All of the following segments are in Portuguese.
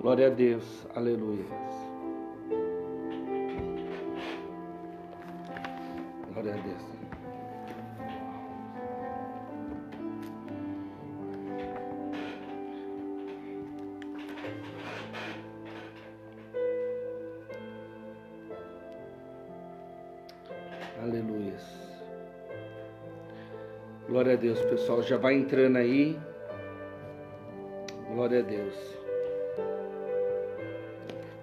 Glória a Deus. Aleluia. Glória a Deus. Aleluia. Glória a Deus, pessoal. Já vai entrando aí. Glória a Deus.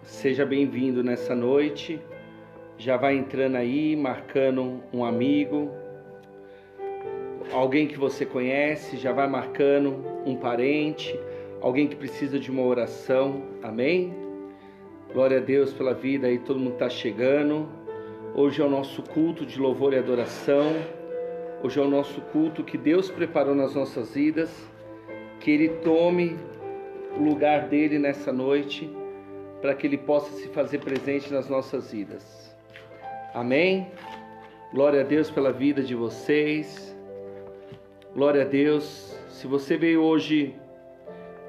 Seja bem-vindo nessa noite. Já vai entrando aí, marcando um amigo, alguém que você conhece, já vai marcando um parente, alguém que precisa de uma oração. Amém? Glória a Deus pela vida aí, todo mundo está chegando. Hoje é o nosso culto de louvor e adoração. Hoje é o nosso culto que Deus preparou nas nossas vidas. Que Ele tome o lugar dele nessa noite, para que Ele possa se fazer presente nas nossas vidas. Amém? Glória a Deus pela vida de vocês. Glória a Deus. Se você veio hoje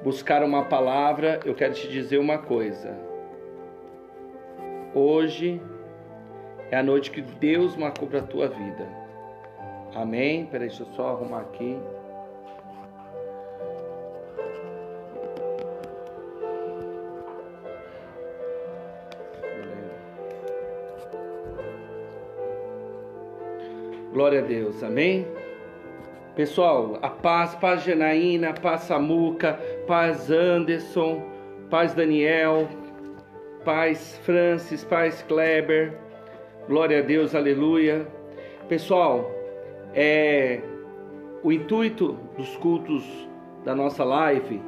buscar uma palavra, eu quero te dizer uma coisa. Hoje é a noite que Deus marcou para a tua vida. Amém? Peraí, deixa eu só arrumar aqui. Glória a Deus, amém? Pessoal, a paz Janaína, paz Samuca, paz Anderson, paz Daniel, paz Francis, paz Kleber, glória a Deus, aleluia. Pessoal, o intuito dos cultos da nossa live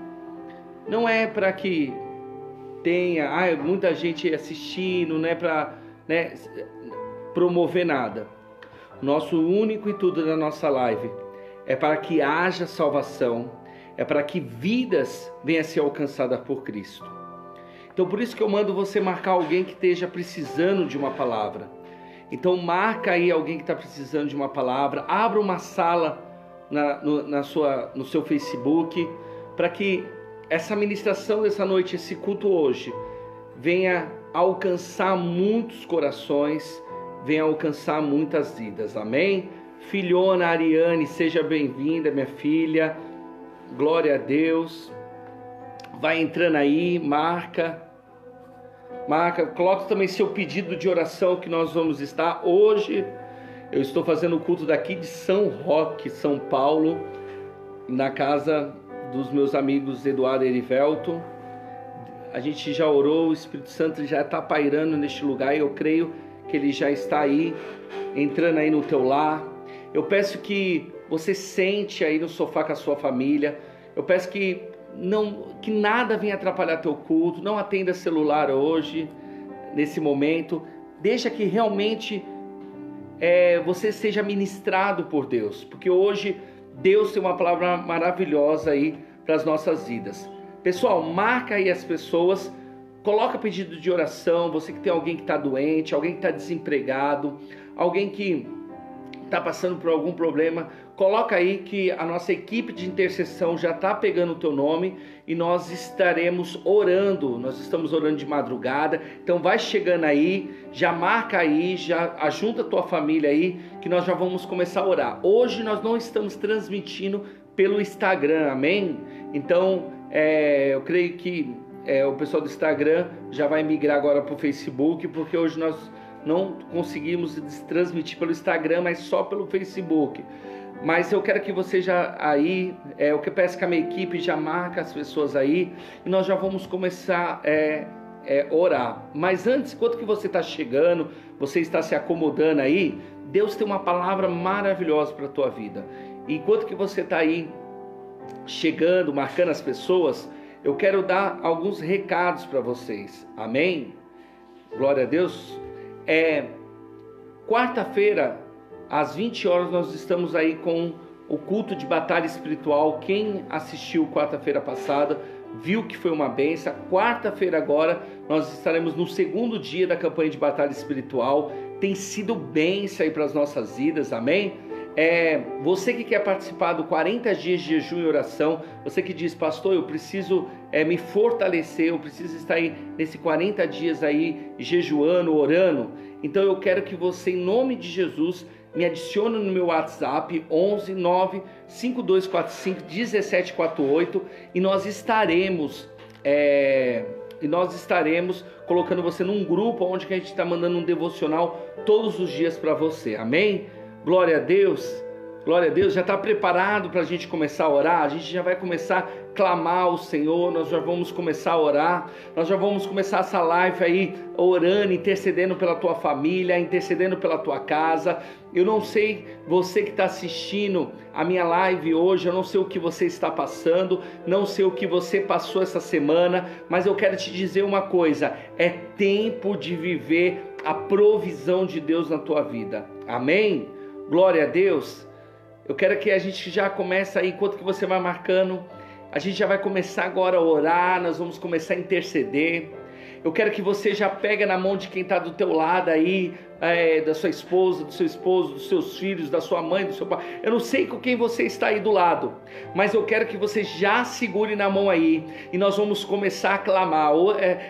não é para que tenha muita gente assistindo, não é para promover nada. Nosso único intuito da nossa live é para que haja salvação, é para que vidas venham a ser alcançadas por Cristo. Então por isso que eu mando você marcar alguém que esteja precisando de uma palavra. Então marca aí alguém que está precisando de uma palavra, abra uma sala no seu Facebook, para que essa ministração dessa noite, esse culto hoje, venha alcançar muitos corações, venha alcançar muitas vidas, amém? Filhona Ariane, seja bem-vinda, minha filha, glória a Deus. Vai entrando aí, marca, coloque também seu pedido de oração que nós vamos estar. Hoje eu estou fazendo o culto daqui de São Roque, São Paulo, na casa dos meus amigos Eduardo e Erivelto. A gente já orou, o Espírito Santo já está pairando neste lugar e eu creio que Ele já está aí, entrando aí no teu lar. Eu peço que você sente aí no sofá com a sua família. Eu peço que nada venha atrapalhar teu culto. Não atenda celular hoje, nesse momento. Deixa que realmente você seja ministrado por Deus. Porque hoje Deus tem uma palavra maravilhosa aí para as nossas vidas. Pessoal, marca aí as pessoas. Coloca pedido de oração, você que tem alguém que está doente, alguém que está desempregado, alguém que está passando por algum problema, coloca aí que a nossa equipe de intercessão já está pegando o teu nome e nós estaremos orando, nós estamos orando de madrugada, então vai chegando aí, já marca aí, já ajunta a tua família aí, que nós já vamos começar a orar. Hoje nós não estamos transmitindo pelo Instagram, amém? Então, eu creio que o pessoal do Instagram já vai migrar agora para o Facebook, porque hoje nós não conseguimos transmitir pelo Instagram, mas só pelo Facebook. Mas eu quero que você já aí, eu que peço que a minha equipe já marca as pessoas aí, e nós já vamos começar a orar. Mas antes, enquanto que você está chegando, você está se acomodando aí, Deus tem uma palavra maravilhosa para a tua vida. E enquanto que você está aí chegando, marcando as pessoas, eu quero dar alguns recados para vocês, amém? Glória a Deus. Quarta-feira, às 20 horas, nós estamos aí com o culto de batalha espiritual. Quem assistiu quarta-feira passada, viu que foi uma bênção. Quarta-feira agora, nós estaremos no segundo dia da campanha de batalha espiritual. Tem sido bênção aí para as nossas vidas, amém? Você que quer participar do 40 dias de jejum e oração, você que diz, pastor, eu preciso me fortalecer, eu preciso estar aí nesse 40 dias aí jejuando, orando, então eu quero que você, em nome de Jesus, me adicione no meu WhatsApp 11 9 5245 1748 e nós estaremos colocando você num grupo onde que a gente está mandando um devocional todos os dias para você, amém? Glória a Deus, já está preparado para a gente começar a orar? A gente já vai começar a clamar ao Senhor, nós já vamos começar a orar, nós já vamos começar essa live aí, orando, intercedendo pela tua família, intercedendo pela tua casa. Eu não sei, você que está assistindo a minha live hoje, eu não sei o que você está passando, não sei o que você passou essa semana, mas eu quero te dizer uma coisa, é tempo de viver a provisão de Deus na tua vida, amém? Glória a Deus. Eu quero que a gente já comece aí, enquanto que você vai marcando, a gente já vai começar agora a orar, nós vamos começar a interceder. Eu quero que você já pegue na mão de quem está do teu lado aí, da sua esposa, do seu esposo, dos seus filhos, da sua mãe, do seu pai. Eu não sei com quem você está aí do lado, mas eu quero que você já segure na mão aí e nós vamos começar a clamar.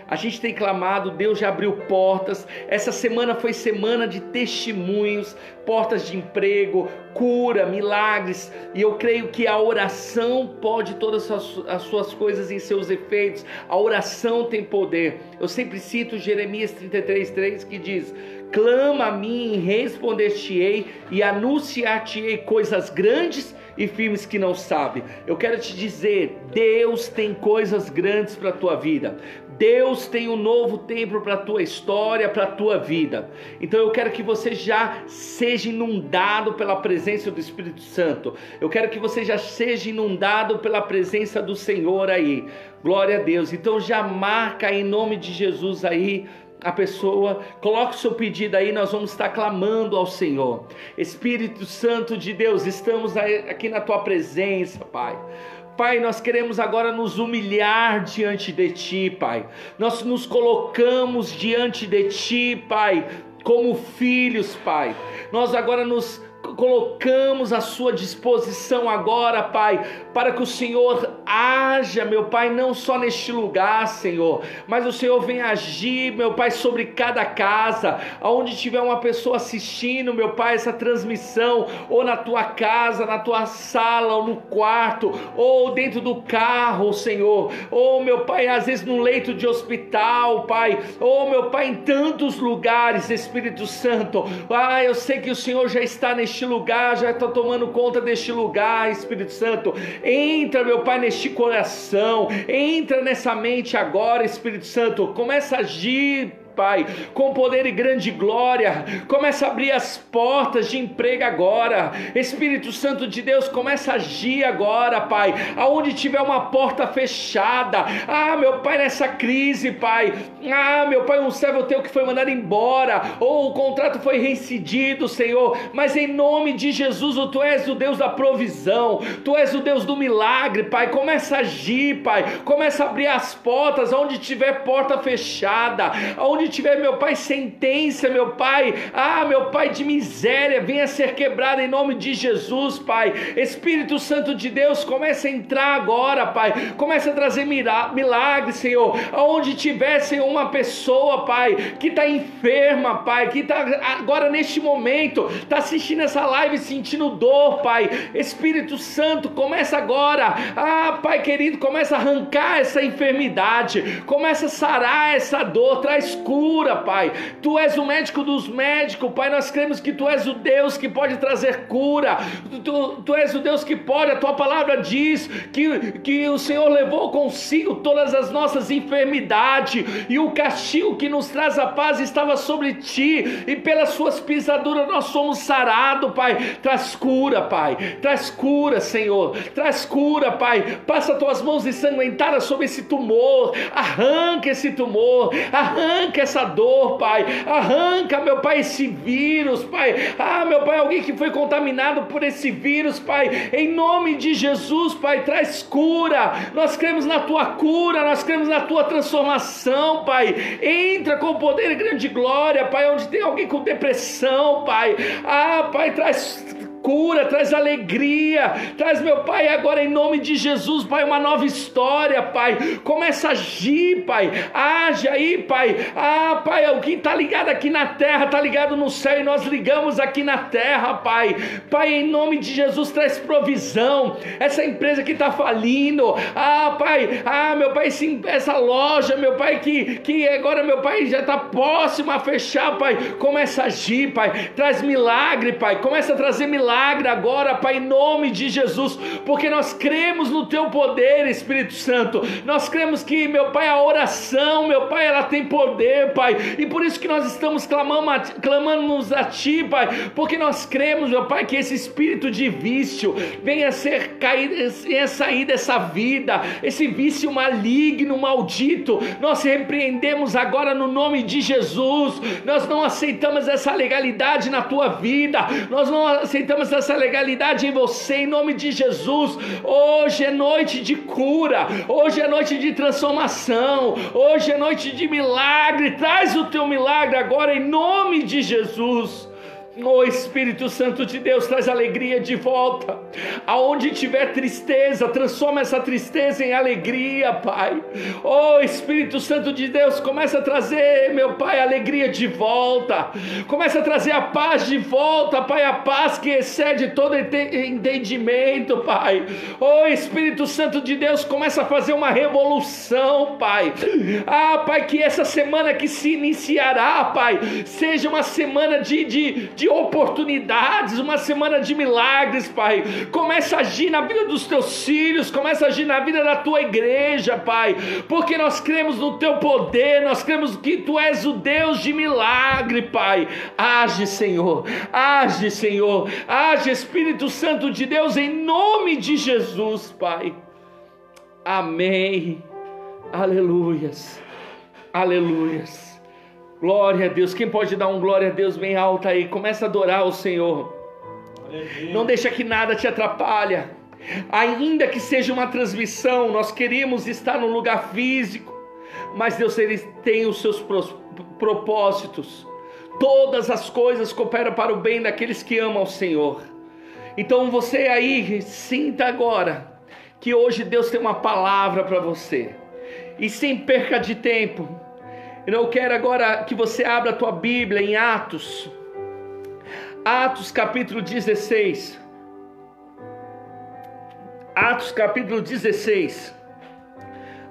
A gente tem clamado, Deus já abriu portas. Essa semana foi semana de testemunhos, portas de emprego, cura, milagres, e eu creio que a oração pode todas as suas coisas em seus efeitos. A oração tem poder. Eu sempre cito Jeremias 33:3 que diz: clama a mim e responder-te-ei e anunciar-te-ei coisas grandes e firmes que não sabe. Eu quero te dizer, Deus tem coisas grandes para a tua vida. Deus tem um novo tempo para a tua história, para a tua vida. Então eu quero que você já seja inundado pela presença do Espírito Santo. Eu quero que você já seja inundado pela presença do Senhor aí. Glória a Deus. Então já marca em nome de Jesus aí a pessoa, coloque o seu pedido aí, nós vamos estar clamando ao Senhor. Espírito Santo de Deus, estamos aqui na tua presença, Pai. Pai, nós queremos agora nos humilhar diante de Ti, Pai. Nós nos colocamos diante de Ti, Pai, como filhos, Pai. Nós agora nos colocamos à sua disposição agora, Pai, para que o Senhor haja, meu Pai, não só neste lugar, Senhor, mas o Senhor venha agir, meu Pai, sobre cada casa, aonde tiver uma pessoa assistindo, meu Pai, essa transmissão, ou na tua casa, na tua sala, ou no quarto, ou dentro do carro, Senhor, ou, meu Pai, às vezes no leito de hospital, Pai, ou, meu Pai, em tantos lugares, Espírito Santo. Eu sei que o Senhor já está neste lugar, já está tomando conta deste lugar, Espírito Santo. Entra, meu Pai, neste coração, entra nessa mente agora, Espírito Santo. Começa a agir, Pai, com poder e grande glória. Começa a abrir as portas de emprego agora. Espírito Santo de Deus, começa a agir agora, Pai, aonde tiver uma porta fechada. Meu Pai, nessa crise, Pai, meu Pai, um servo teu que foi mandado embora, ou o contrato foi reincidido, Senhor, mas em nome de Jesus, Tu és o Deus da provisão, Tu és o Deus do milagre, Pai. Começa a agir, Pai, começa a abrir as portas, aonde tiver porta fechada, aonde tiver, meu Pai, sentença, meu Pai, meu Pai, de miséria, venha ser quebrada em nome de Jesus, Pai. Espírito Santo de Deus, começa a entrar agora, Pai, começa a trazer milagres, Senhor, aonde tiver, Senhor, uma pessoa, Pai, que está enferma, Pai, que está agora neste momento, está assistindo essa live sentindo dor, Pai. Espírito Santo, começa agora, Pai querido, começa a arrancar essa enfermidade, começa a sarar essa dor, traz cura, Pai. Tu és o médico dos médicos, Pai. Nós cremos que Tu és o Deus que pode trazer cura. Tu és o Deus que pode. A Tua palavra diz que o Senhor levou consigo todas as nossas enfermidades e o castigo que nos traz a paz estava sobre Ti, e pelas Suas pisaduras nós somos sarados, Pai. Traz cura, Pai. Traz cura, Senhor. Traz cura, Pai. Passa Tuas mãos ensanguentadas sobre esse tumor. Arranca esse tumor. Arranca essa dor, Pai. Arranca, meu Pai, esse vírus, Pai. Meu Pai, alguém que foi contaminado por esse vírus, Pai, em nome de Jesus, Pai, traz cura. Nós cremos na Tua cura, nós cremos na Tua transformação, Pai. Entra com poder e grande glória, Pai, onde tem alguém com depressão, Pai. Pai, traz cura, traz alegria, traz, meu Pai, agora em nome de Jesus, Pai, uma nova história, Pai. Começa a agir, Pai. Age aí, Pai. Pai, o que está ligado aqui na terra, está ligado no céu, e nós ligamos aqui na terra, Pai. Pai, em nome de Jesus, traz provisão. Essa empresa que está falindo, Pai, meu Pai, sim, essa loja, meu Pai, que agora, meu Pai, já está próxima a fechar, Pai. Começa a agir, Pai. Traz milagre, Pai. Começa a trazer milagre agora, Pai, em nome de Jesus, porque nós cremos no Teu poder, Espírito Santo. Nós cremos que, meu Pai, a oração, meu Pai, ela tem poder, Pai, e por isso que nós estamos clamando a Ti, Pai, porque nós cremos, meu Pai, que esse espírito de vício venha sair dessa vida, esse vício maligno, maldito. Nós repreendemos agora no nome de Jesus. Nós não aceitamos essa legalidade na tua vida, nós não aceitamos essa legalidade em você, em nome de Jesus. Hoje é noite de cura, hoje é noite de transformação, hoje é noite de milagre. Traz o teu milagre agora em nome de Jesus. Espírito Santo de Deus, traz alegria de volta. Aonde tiver tristeza, transforma essa tristeza em alegria, Pai. Espírito Santo de Deus, começa a trazer, meu Pai, alegria de volta. Começa a trazer a paz de volta, Pai, a paz que excede todo entendimento, Pai. Espírito Santo de Deus, começa a fazer uma revolução, Pai. Pai, que essa semana que se iniciará, Pai, seja uma semana de oportunidades, uma semana de milagres, Pai. Começa a agir na vida dos teus filhos, começa a agir na vida da tua igreja, Pai, porque nós cremos no teu poder, nós cremos que tu és o Deus de milagre, Pai. Age, Senhor, age, Senhor, age, Espírito Santo de Deus, em nome de Jesus, Pai. Amém. Aleluias, aleluias. Glória a Deus. Quem pode dar um glória a Deus bem alto aí? Começa a adorar o Senhor. Não deixa que nada te atrapalhe. Ainda que seja uma transmissão, nós queríamos estar num lugar físico, mas Deus, Ele tem os seus propósitos. Todas as coisas cooperam para o bem daqueles que amam o Senhor. Então você aí, sinta agora que hoje Deus tem uma palavra para você. E sem perca de tempo, eu quero agora que você abra a tua Bíblia em Atos capítulo 16. Atos capítulo 16.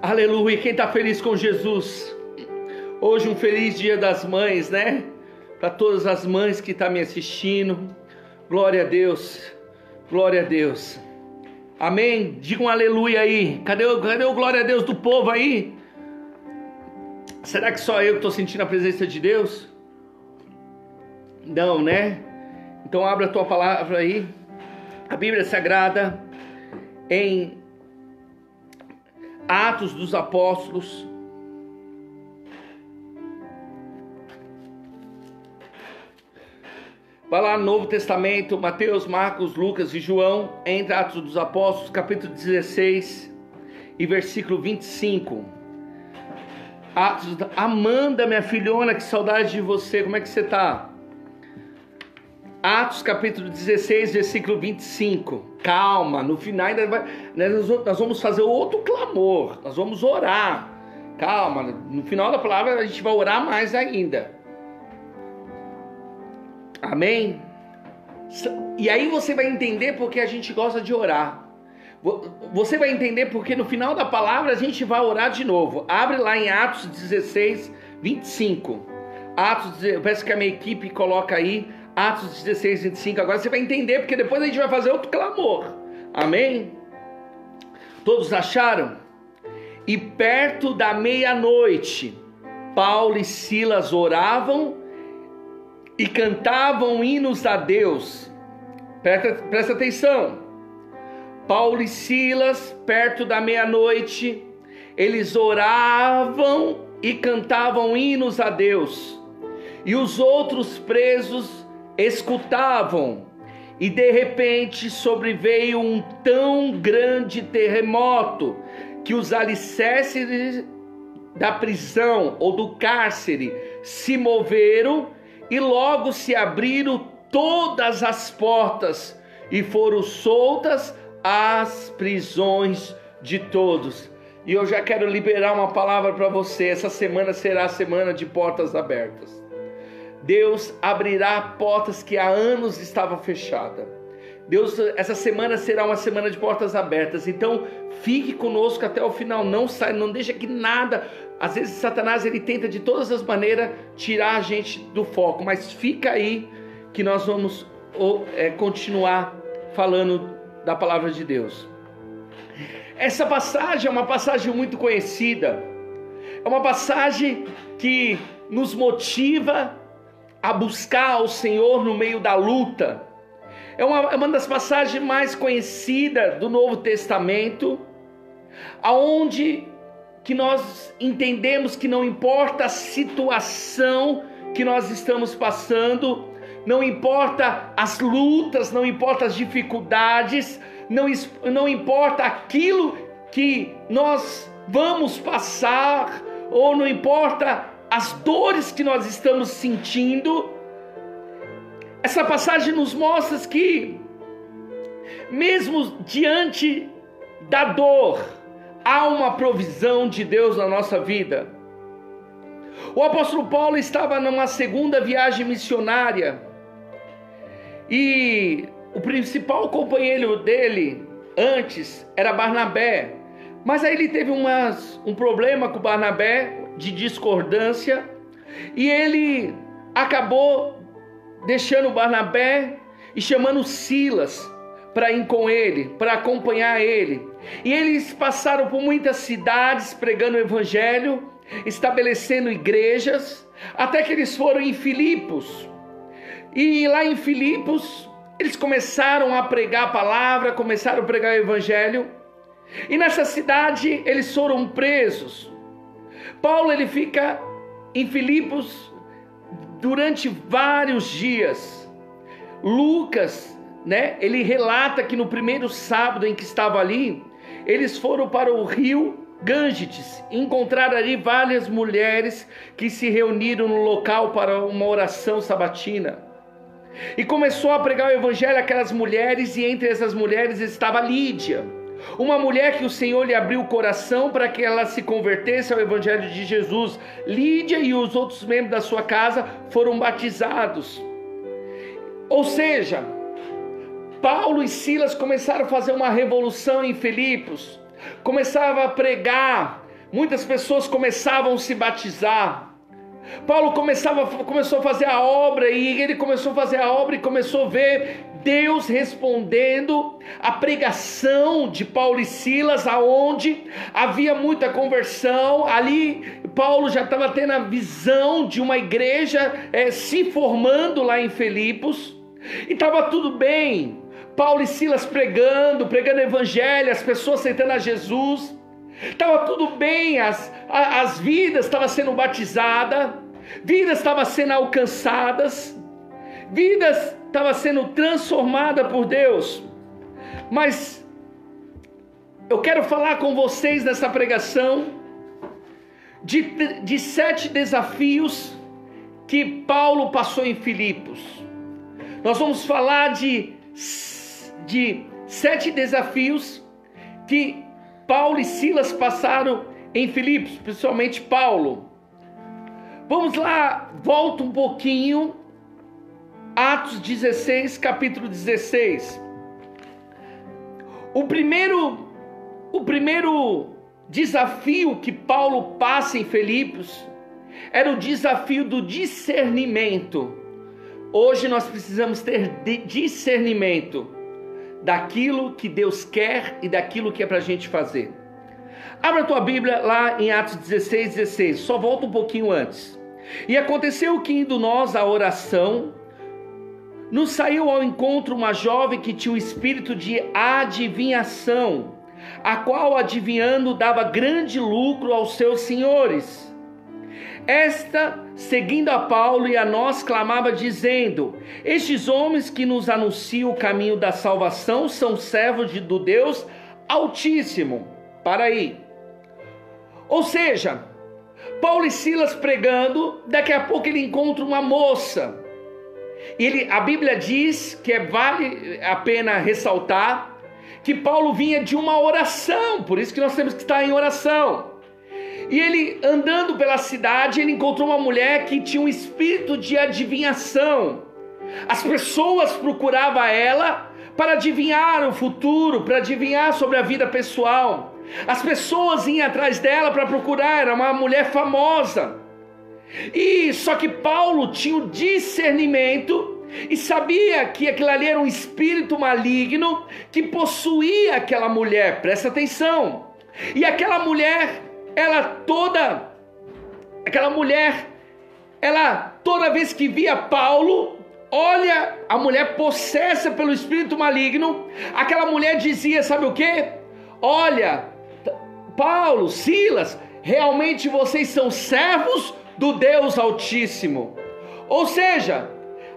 Aleluia. Quem está feliz com Jesus? Hoje um feliz dia das mães, né? Para todas as mães que estão me assistindo. Glória a Deus. Glória a Deus. Amém? Diga um aleluia aí. Cadê o glória a Deus do povo aí? Será que só eu que estou sentindo a presença de Deus? Não, né? Então abra a tua palavra aí. A Bíblia Sagrada em Atos dos Apóstolos. Vai lá no Novo Testamento, Mateus, Marcos, Lucas e João. Entra Atos dos Apóstolos, capítulo 16 e versículo 25. Amanda, minha filhona, que saudade de você, como é que você está? Atos capítulo 16, versículo 25. Calma, no final ainda nós vamos fazer outro clamor, nós vamos orar. Calma, no final da palavra a gente vai orar mais ainda. Amém? E aí você vai entender porque a gente gosta de orar. Você vai entender porque no final da palavra a gente vai orar de novo. Abre lá em Atos 16, 25. Eu peço que a minha equipe coloque aí Atos 16, 25. Agora você vai entender porque depois a gente vai fazer outro clamor. Amém? Todos acharam? E perto da meia-noite, Paulo e Silas oravam e cantavam hinos a Deus. Presta atenção. Paulo e Silas, perto da meia-noite, eles oravam e cantavam hinos a Deus. E os outros presos escutavam. E de repente sobreveio um tão grande terremoto que os alicerces da prisão ou do cárcere se moveram e logo se abriram todas as portas e foram soltas as prisões de todos. E eu já quero liberar uma palavra para você. Essa semana será a semana de portas abertas. Deus abrirá portas que há anos estavam fechadas. Essa semana será uma semana de portas abertas. Então fique conosco até o final. Não saia, não deixa que nada. Às vezes Satanás ele tenta de todas as maneiras tirar a gente do foco. Mas fica aí que nós vamos continuar falando da palavra de Deus. Essa passagem é uma passagem muito conhecida. É uma passagem que nos motiva a buscar o Senhor no meio da luta. É uma das passagens mais conhecidas do Novo Testamento, aonde que nós entendemos que não importa a situação que nós estamos passando, não importa as lutas, não importa as dificuldades, não importa aquilo que nós vamos passar, ou não importa as dores que nós estamos sentindo. Essa passagem nos mostra que mesmo diante da dor, há uma provisão de Deus na nossa vida. O apóstolo Paulo estava numa segunda viagem missionária e o principal companheiro dele antes era Barnabé, mas aí ele teve um problema com Barnabé de discordância e ele acabou deixando Barnabé e chamando Silas para ir com ele, para acompanhar ele. E eles passaram por muitas cidades pregando o evangelho, estabelecendo igrejas, até que eles foram em Filipos. E lá em Filipos eles começaram a pregar a palavra, começaram a pregar o evangelho. E nessa cidade eles foram presos. Paulo ele fica em Filipos durante vários dias. Lucas, ele relata que no primeiro sábado em que estava ali, eles foram para o rio Gângites, encontraram ali várias mulheres que se reuniram no local para uma oração sabatina. E começou a pregar o evangelho àquelas mulheres, e entre essas mulheres estava Lídia, uma mulher que o Senhor lhe abriu o coração para que ela se convertesse ao evangelho de Jesus. Lídia e os outros membros da sua casa foram batizados. Ou seja, Paulo e Silas começaram a fazer uma revolução em Filipos, começavam a pregar, muitas pessoas começavam a se batizar. Paulo começou a fazer a obra, e ele começou a fazer a obra e começou a ver Deus respondendo a pregação de Paulo e Silas, aonde havia muita conversão. Ali Paulo já estava tendo a visão de uma igreja se formando lá em Filipos, e estava tudo bem. Paulo e Silas pregando evangelho, as pessoas aceitando a Jesus. Estava tudo bem, as vidas estavam sendo batizadas, vidas estavam sendo alcançadas, vidas estavam sendo transformadas por Deus. Mas eu quero falar com vocês nessa pregação de 7 desafios que Paulo passou em Filipos. Nós vamos falar de 7 desafios que Paulo e Silas passaram em Filipos, principalmente Paulo. Vamos lá, volta um pouquinho, Atos 16, capítulo 16. O primeiro desafio que Paulo passa em Filipos era o desafio do discernimento. Hoje nós precisamos ter discernimento daquilo que Deus quer e daquilo que é para a gente fazer. Abra a tua Bíblia lá em Atos 16, 16. Só volta um pouquinho antes. E aconteceu que, indo nós à oração, nos saiu ao encontro uma jovem que tinha o espírito de adivinhação, a qual, adivinhando, dava grande lucro aos seus senhores. Esta, seguindo a Paulo e a nós, clamava dizendo: estes homens que nos anunciam o caminho da salvação são servos do Deus Altíssimo. Para aí. Ou seja, Paulo e Silas pregando, daqui a pouco ele encontra uma moça. A Bíblia diz que vale a pena ressaltar que Paulo vinha de uma oração, por isso que nós temos que estar em oração. E ele, andando pela cidade, ele encontrou uma mulher que tinha um espírito de adivinhação. As pessoas procuravam ela para adivinhar o futuro, para adivinhar sobre a vida pessoal. As pessoas iam atrás dela para procurar, era uma mulher famosa. Só que Paulo tinha o discernimento e sabia que aquilo ali era um espírito maligno que possuía aquela mulher, presta atenção. E aquela mulher, toda vez que via Paulo, olha, a mulher possessa pelo espírito maligno, aquela mulher dizia, sabe o quê? Olha, Paulo, Silas, realmente vocês são servos do Deus Altíssimo. Ou seja,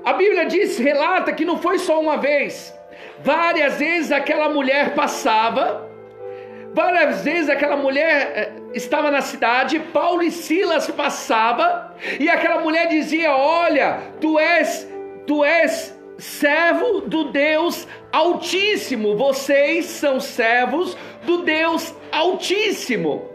a Bíblia relata que não foi só uma vez, várias vezes aquela mulher passava, várias vezes aquela mulher estava na cidade, Paulo e Silas passavam, e aquela mulher dizia, olha, tu és servo do Deus Altíssimo, vocês são servos do Deus Altíssimo.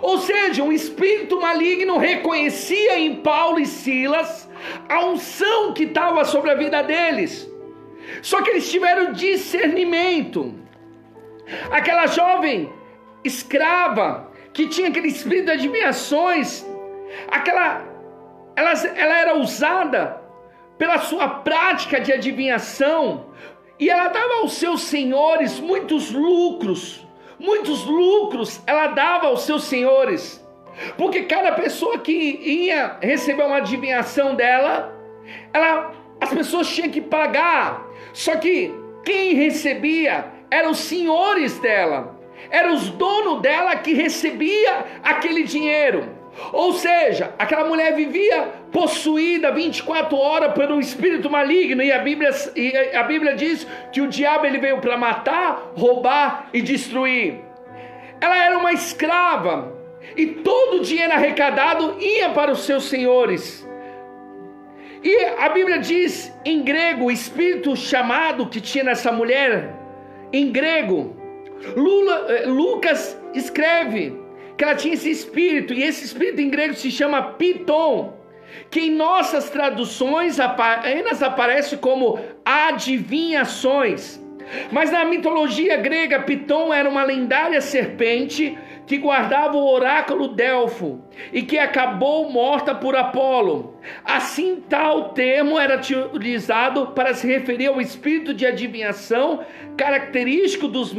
Ou seja, um espírito maligno reconhecia em Paulo e Silas a unção que estava sobre a vida deles. Só que eles tiveram discernimento. Aquela jovem escrava que tinha aquele espírito de adivinhações, ela era usada pela sua prática de adivinhação, e ela dava aos seus senhores muitos lucros ela dava aos seus senhores, porque cada pessoa que ia receber uma adivinhação dela, as pessoas tinham que pagar. Só que quem recebia eram os senhores dela, eram os donos dela que recebia aquele dinheiro. Ou seja, aquela mulher vivia possuída 24 horas por um espírito maligno, e a Bíblia diz que o diabo ele veio para matar, roubar e destruir. Ela era uma escrava, e todo o dinheiro arrecadado ia para os seus senhores. E a Bíblia diz em grego, o espírito chamado que tinha nessa mulher, em grego, Lucas escreve que ela tinha esse espírito, e esse espírito em grego se chama Piton, que em nossas traduções apenas aparece como adivinhações. Mas na mitologia grega, Piton era uma lendária serpente que guardava o oráculo Delfo e que acabou morta por Apolo. Assim, tal termo era utilizado para se referir ao espírito de adivinhação característico dos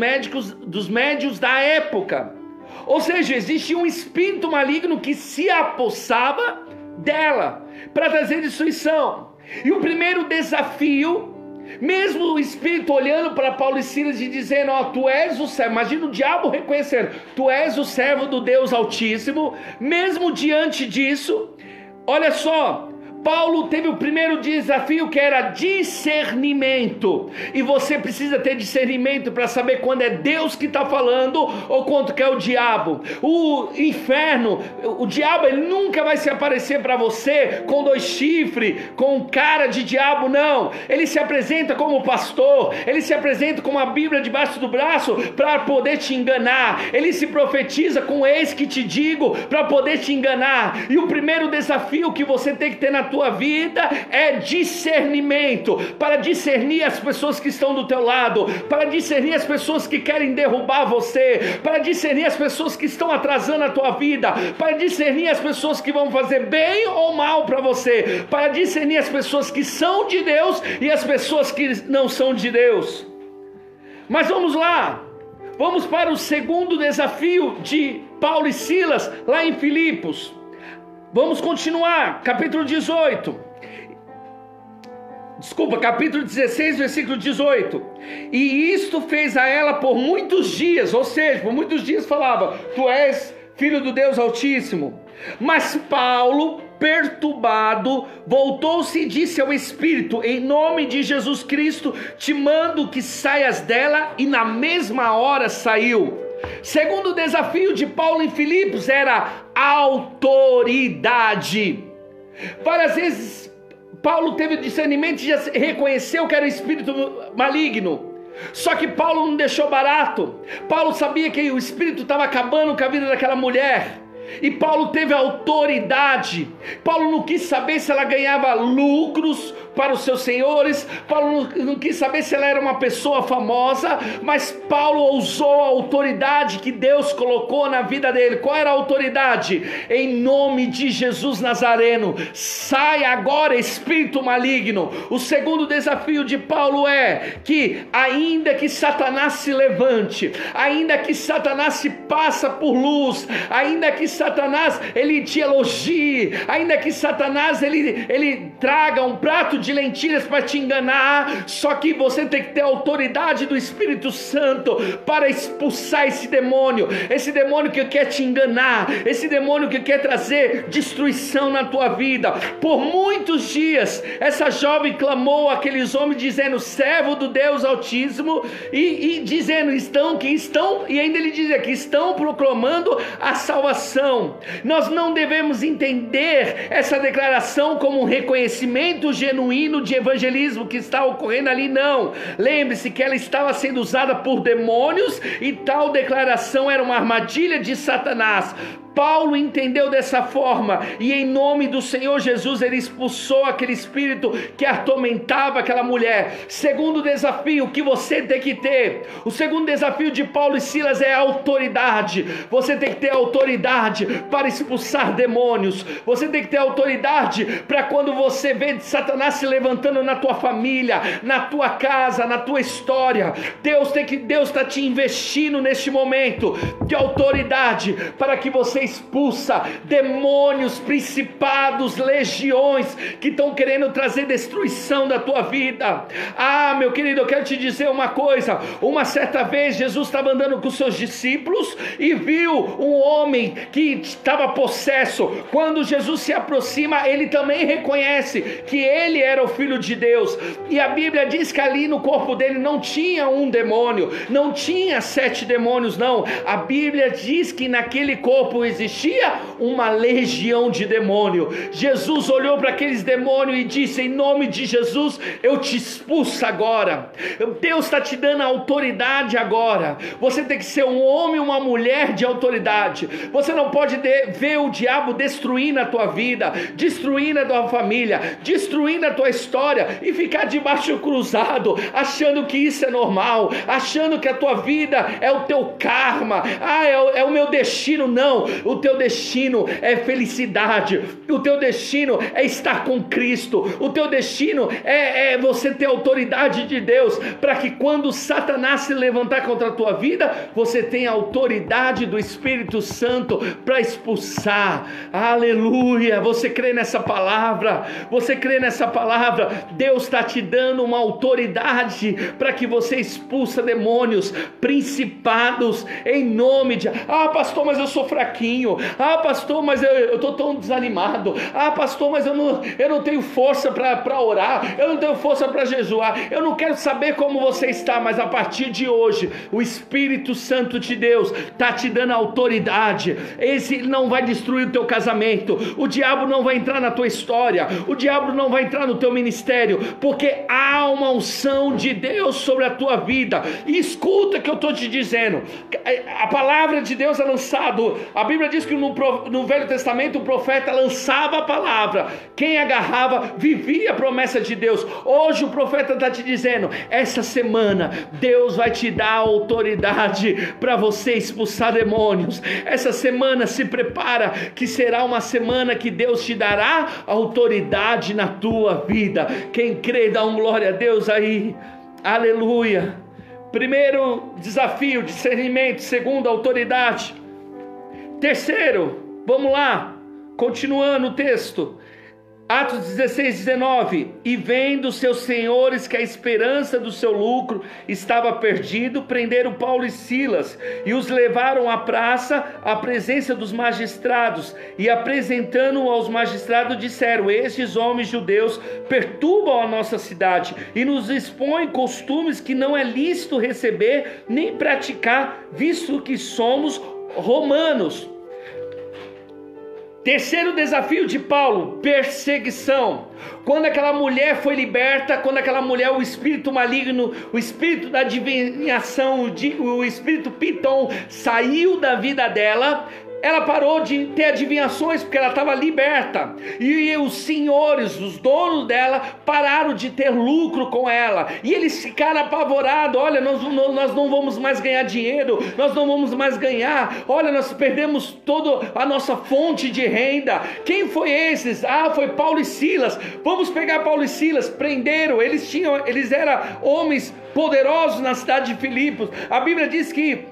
médios da época. Ou seja, existia um espírito maligno que se apossava dela para trazer destruição. E o primeiro desafio, mesmo o espírito olhando para Paulo e Silas e dizendo, tu és o servo, imagina o diabo reconhecendo, tu és o servo do Deus Altíssimo. Mesmo diante disso, olha só, Paulo teve o primeiro desafio, que era discernimento. E você precisa ter discernimento para saber quando é Deus que está falando ou quando é o diabo. O inferno, o diabo, ele nunca vai se aparecer para você com 2 chifres, com cara de diabo, não. Ele se apresenta como pastor, ele se apresenta com uma Bíblia debaixo do braço para poder te enganar. Ele se profetiza com eis que te digo para poder te enganar. E o primeiro desafio que você tem que ter na tua vida é discernimento, para discernir as pessoas que estão do teu lado, para discernir as pessoas que querem derrubar você, para discernir as pessoas que estão atrasando a tua vida, para discernir as pessoas que vão fazer bem ou mal para você, para discernir as pessoas que são de Deus e as pessoas que não são de Deus. Mas vamos lá, vamos para o segundo desafio de Paulo e Silas lá em Filipos. Vamos continuar, capítulo 16, versículo 18. E isto fez a ela por muitos dias, ou seja, por muitos dias falava, tu és filho do Deus Altíssimo. Mas Paulo, perturbado, voltou-se e disse ao Espírito, em nome de Jesus Cristo, te mando que saias dela, e na mesma hora saiu. Segundo desafio de Paulo em Filipos era autoridade. Várias vezes Paulo teve discernimento e já reconheceu que era o espírito maligno. Só que Paulo não deixou barato. Paulo sabia que o espírito estava acabando com a vida daquela mulher. E Paulo teve autoridade. Paulo não quis saber se ela ganhava lucros para os seus senhores. Paulo não quis saber se ela era uma pessoa famosa. Mas Paulo usou a autoridade que Deus colocou na vida dele. Qual era a autoridade? Em nome de Jesus Nazareno, sai agora, espírito maligno. O segundo desafio de Paulo é que ainda que Satanás se levante, ainda que Satanás se passa por luz, ainda que Satanás ele te elogie, ainda que Satanás ele traga um prato de lentilhas para te enganar, só que você tem que ter a autoridade do Espírito Santo para expulsar esse demônio que quer te enganar, esse demônio que quer trazer destruição na tua vida. Por muitos dias essa jovem clamou àqueles homens dizendo: servo do Deus Altíssimo, e dizendo e ainda ele dizia que estão proclamando a salvação. Nós não devemos entender essa declaração como um reconhecimento genuíno de evangelismo que está ocorrendo ali, não. Lembre-se que ela estava sendo usada por demônios e tal declaração era uma armadilha de Satanás. Paulo entendeu dessa forma e em nome do Senhor Jesus ele expulsou aquele espírito que atormentava aquela mulher. Segundo desafio que você tem que ter, o segundo desafio de Paulo e Silas é a autoridade. Você tem que ter autoridade para expulsar demônios. Você tem que ter autoridade para quando você vê Satanás se levantando na tua família, na tua casa, na tua história, Deus está te investindo neste momento de autoridade para que você expulsa demônios, principados, legiões que estão querendo trazer destruição da tua vida. Meu querido, eu quero te dizer uma coisa. Uma certa vez Jesus estava andando com seus discípulos e viu um homem que estava possesso. Quando Jesus se aproxima, ele também reconhece que ele era o Filho de Deus, e a Bíblia diz que ali no corpo dele não tinha um demônio, não tinha 7 demônios, não. A Bíblia diz que naquele corpo existia uma legião de demônio. Jesus olhou para aqueles demônios e disse: em nome de Jesus eu te expulso agora. Deus está te dando autoridade agora. Você tem que ser um homem e uma mulher de autoridade. Você não pode ver o diabo destruindo a tua vida, destruindo a tua família, destruindo a tua história e ficar de baixo cruzado, achando que isso é normal, achando que a tua vida é o teu karma, é o meu destino. Não, o teu destino é felicidade, o teu destino é estar com Cristo, o teu destino é você ter autoridade de Deus, para que quando Satanás se levantar contra a tua vida, você tenha autoridade do Espírito Santo para expulsar. Aleluia! Você crê nessa palavra? Você crê nessa palavra? Deus está te dando uma autoridade para que você expulsa demônios, principados, em nome de... pastor, mas eu sou fraquinho. Pastor, mas eu estou tão desanimado. Pastor, mas eu não tenho força para orar, eu não tenho força para jejuar. Eu não quero saber como você está, mas a partir de hoje o Espírito Santo de Deus está te dando autoridade. Esse não vai destruir o teu casamento, o diabo não vai entrar na tua história, o diabo não vai entrar no teu ministério, porque há uma unção de Deus sobre a tua vida. E escuta o que eu estou te dizendo. A palavra de Deus é lançada. A Bíblia diz que no Velho Testamento o profeta lançava a palavra, quem agarrava vivia a promessa de Deus. Hoje o profeta está te dizendo: essa semana Deus vai te dar autoridade para você expulsar demônios. Essa semana se prepara, que será uma semana que Deus te dará autoridade na tua vida. Quem crê, dá um glória a Deus aí. Aleluia. Primeiro desafio, discernimento. Segundo, autoridade. Terceiro, vamos lá, continuando o texto, Atos 16, 19, e vendo seus senhores que a esperança do seu lucro estava perdido, prenderam Paulo e Silas, e os levaram à praça, à presença dos magistrados, e apresentando-o aos magistrados, disseram: estes homens judeus perturbam a nossa cidade, e nos expõem costumes que não é lícito receber, nem praticar, visto que somos romanos. Terceiro desafio de Paulo, perseguição. Quando aquela mulher foi liberta, quando aquela mulher, o espírito maligno, o espírito da adivinhação, o espírito Piton saiu da vida dela, ela parou de ter adivinhações porque ela estava liberta. E os senhores, os donos dela, pararam de ter lucro com ela. E eles ficaram apavorados. Olha, nós não vamos mais ganhar dinheiro. Nós não vamos mais ganhar. Olha, nós perdemos toda a nossa fonte de renda. Quem foi esses? Foi Paulo e Silas. Vamos pegar Paulo e Silas. Prenderam. Eles eram homens poderosos na cidade de Filipos. A Bíblia diz que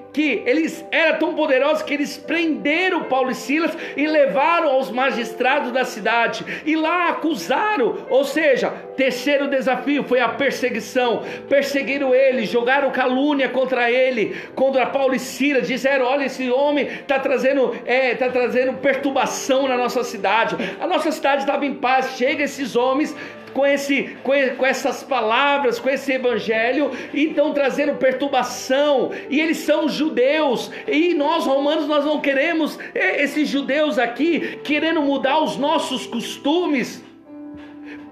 eles eram tão poderosos que eles prenderam Paulo e Silas e levaram aos magistrados da cidade, e lá acusaram. Ou seja, terceiro desafio foi a perseguição. Perseguiram ele, jogaram calúnia contra ele, contra Paulo e Silas. Disseram: olha, esse homem está trazendo perturbação na nossa cidade. A nossa cidade estava em paz. Chega esses homens com essas palavras, com esse evangelho, e estão trazendo perturbação, e eles são judeus, e nós romanos, nós não queremos esses judeus aqui querendo mudar os nossos costumes.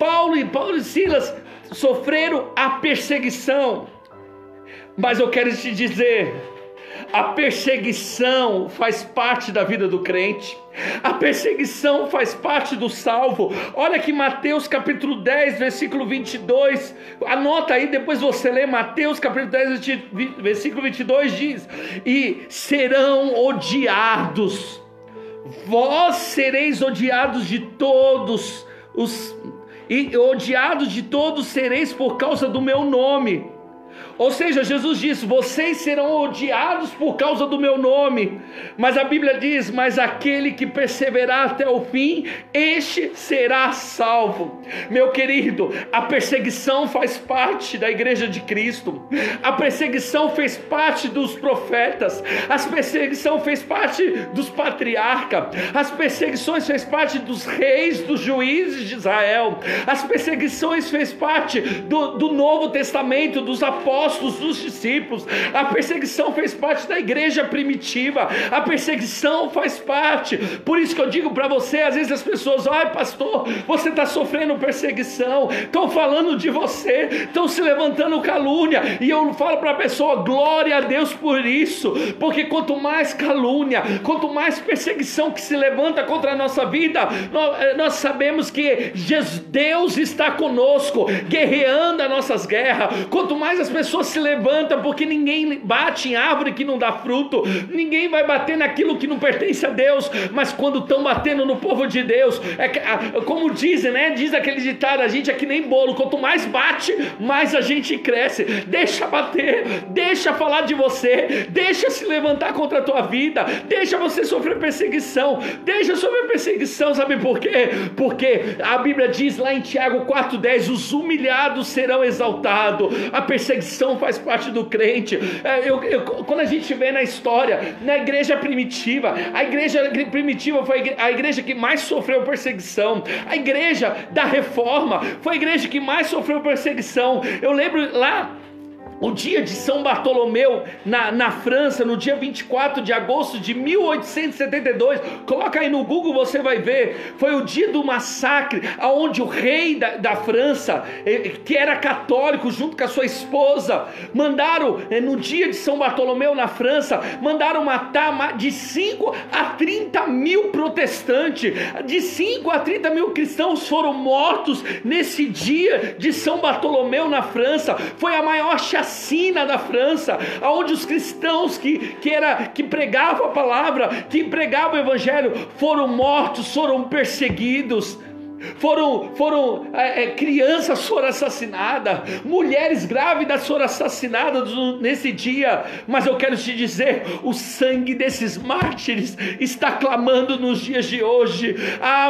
Paulo e Silas sofreram a perseguição, mas eu quero te dizer, a perseguição faz parte da vida do crente. A perseguição faz parte do salvo. Olha que Mateus capítulo 10, versículo 22. Anota aí, depois você lê. Mateus capítulo 10, versículo 22 diz: e serão odiados. Vós sereis odiados de todos. E odiados de todos sereis por causa do meu nome. Ou seja, Jesus disse: vocês serão odiados por causa do meu nome, mas a Bíblia diz: mas aquele que perseverar até o fim, este será salvo. Meu querido, a perseguição faz parte da igreja de Cristo. A perseguição fez parte dos profetas. A perseguição fez parte dos patriarcas. As perseguições fez parte dos reis, dos juízes de Israel. As perseguições fez parte do Novo Testamento, dos apóstolos, dos discípulos. A perseguição fez parte da igreja primitiva. A perseguição faz parte. Por isso que eu digo para você, às vezes as pessoas: ai pastor, você está sofrendo perseguição, estão falando de você, estão se levantando calúnia. E eu falo para a pessoa: glória a Deus por isso, porque quanto mais calúnia, quanto mais perseguição que se levanta contra a nossa vida, nós sabemos que Deus está conosco, guerreando as nossas guerras. Quanto mais as pessoas se levantam, porque ninguém bate em árvore que não dá fruto, ninguém vai bater naquilo que não pertence a Deus, mas quando estão batendo no povo de Deus, como dizem, né? Diz aquele ditado: a gente é que nem bolo, quanto mais bate, mais a gente cresce. Deixa bater, deixa falar de você, deixa se levantar contra a tua vida, deixa você sofrer perseguição, sabe por quê? Porque a Bíblia diz lá em Tiago 4,10: os humilhados serão exaltados. A perseguição faz parte do crente. Quando a gente vê na história, na igreja primitiva, a igreja primitiva foi a igreja que mais sofreu perseguição. A igreja da reforma foi a igreja que mais sofreu perseguição. Eu lembro lá o dia de São Bartolomeu na França, no dia 24 de agosto de 1872, coloca aí no Google, você vai ver. Foi o dia do massacre, onde o rei da França, que era católico, junto com a sua esposa, mandaram, no dia de São Bartolomeu na França, mandaram matar de 5 a 30 mil protestantes. De 5 a 30 mil cristãos foram mortos nesse dia de São Bartolomeu na França. Foi a maior chacina da França, onde os cristãos que pregavam a palavra, que pregavam o evangelho, foram mortos, foram perseguidos. Crianças foram assassinadas, mulheres grávidas foram assassinadas nesse dia. Mas eu quero te dizer, o sangue desses mártires está clamando nos dias de hoje.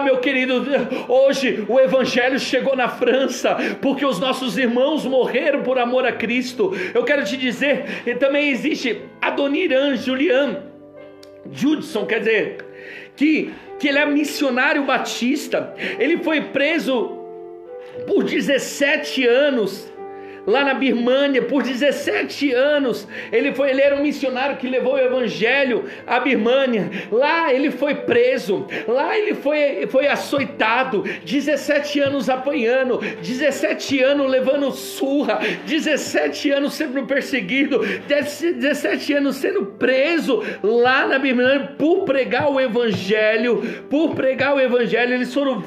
Meu querido, hoje o evangelho chegou na França, porque os nossos irmãos morreram por amor a Cristo. Eu quero te dizer, também existe Adoniran Julian Judson, quer dizer, que ele é missionário batista. Ele foi preso por 17 anos lá na Birmânia, por 17 anos. Ele era um missionário que levou o evangelho à Birmânia. Lá ele foi preso, lá ele foi açoitado, 17 anos apanhando, 17 anos levando surra, 17 anos sendo perseguido, 17 anos sendo preso lá na Birmânia por pregar o evangelho. Eles foram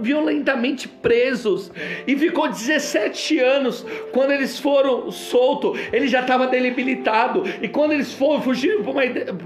violentamente presos e ficou 17 anos. Quando eles foram soltos, ele já estava debilitado, e quando eles fugiram para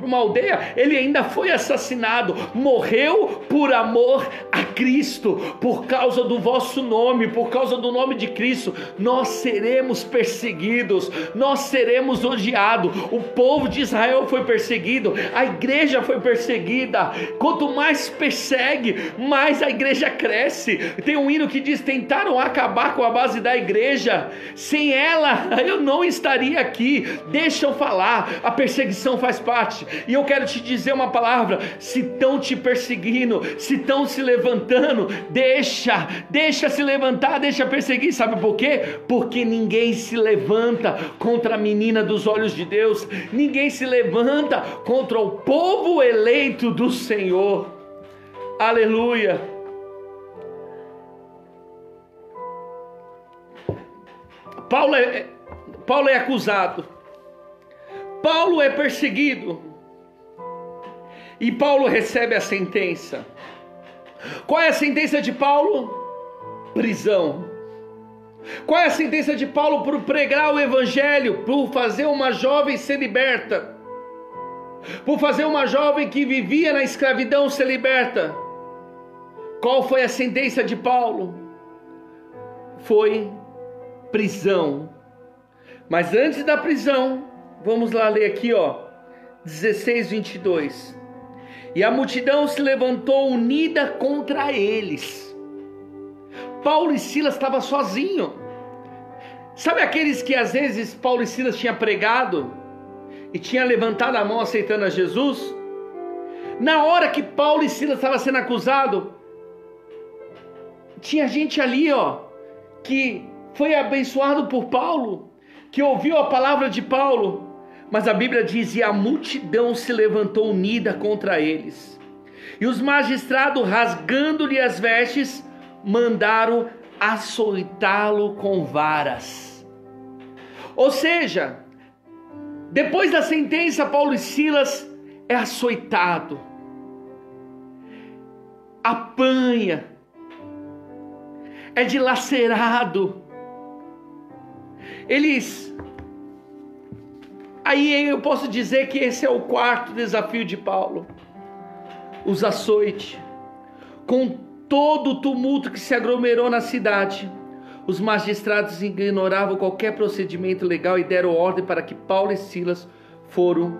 uma aldeia, ele ainda foi assassinado. Morreu por amor a Cristo. Por causa do vosso nome, por causa do nome de Cristo, nós seremos perseguidos, nós seremos odiados. O povo de Israel foi perseguido, a igreja foi perseguida. Quanto mais persegue, mais a igreja cresce. Tem um hino que diz: tentaram acabar com a base da igreja, sem ela eu não estaria aqui. Deixa eu falar, a perseguição faz parte. E eu quero te dizer uma palavra: se estão te perseguindo, se estão se levantando, deixa se levantar, deixa perseguir. Sabe por quê? Porque ninguém se levanta contra a menina dos olhos de Deus, ninguém se levanta contra o povo eleito do Senhor. Aleluia. Paulo é acusado, Paulo é perseguido, e Paulo recebe a sentença. Qual é a sentença de Paulo? Prisão. Qual é a sentença de Paulo por pregar o evangelho, por fazer uma jovem ser liberta, por fazer uma jovem que vivia na escravidão ser liberta? Qual foi a sentença de Paulo? Foi prisão. Mas antes da prisão, vamos lá ler aqui, 16:22. E a multidão se levantou unida contra eles. Paulo e Silas estavam sozinhos. Sabe aqueles que às vezes Paulo e Silas tinham pregado e tinha levantado a mão aceitando a Jesus? Na hora que Paulo e Silas estavam sendo acusados, tinha gente ali, que foi abençoado por Paulo, que ouviu a palavra de Paulo. Mas a Bíblia diz: e a multidão se levantou unida contra eles. E os magistrados, rasgando-lhe as vestes, mandaram açoitá-lo com varas. Ou seja, depois da sentença, Paulo e Silas é açoitado, apanha, é dilacerado. Aí eu posso dizer que esse é o quarto desafio de Paulo: os açoites. Com todo o tumulto que se aglomerou na cidade, os magistrados ignoravam qualquer procedimento legal e deram ordem para que Paulo e Silas foram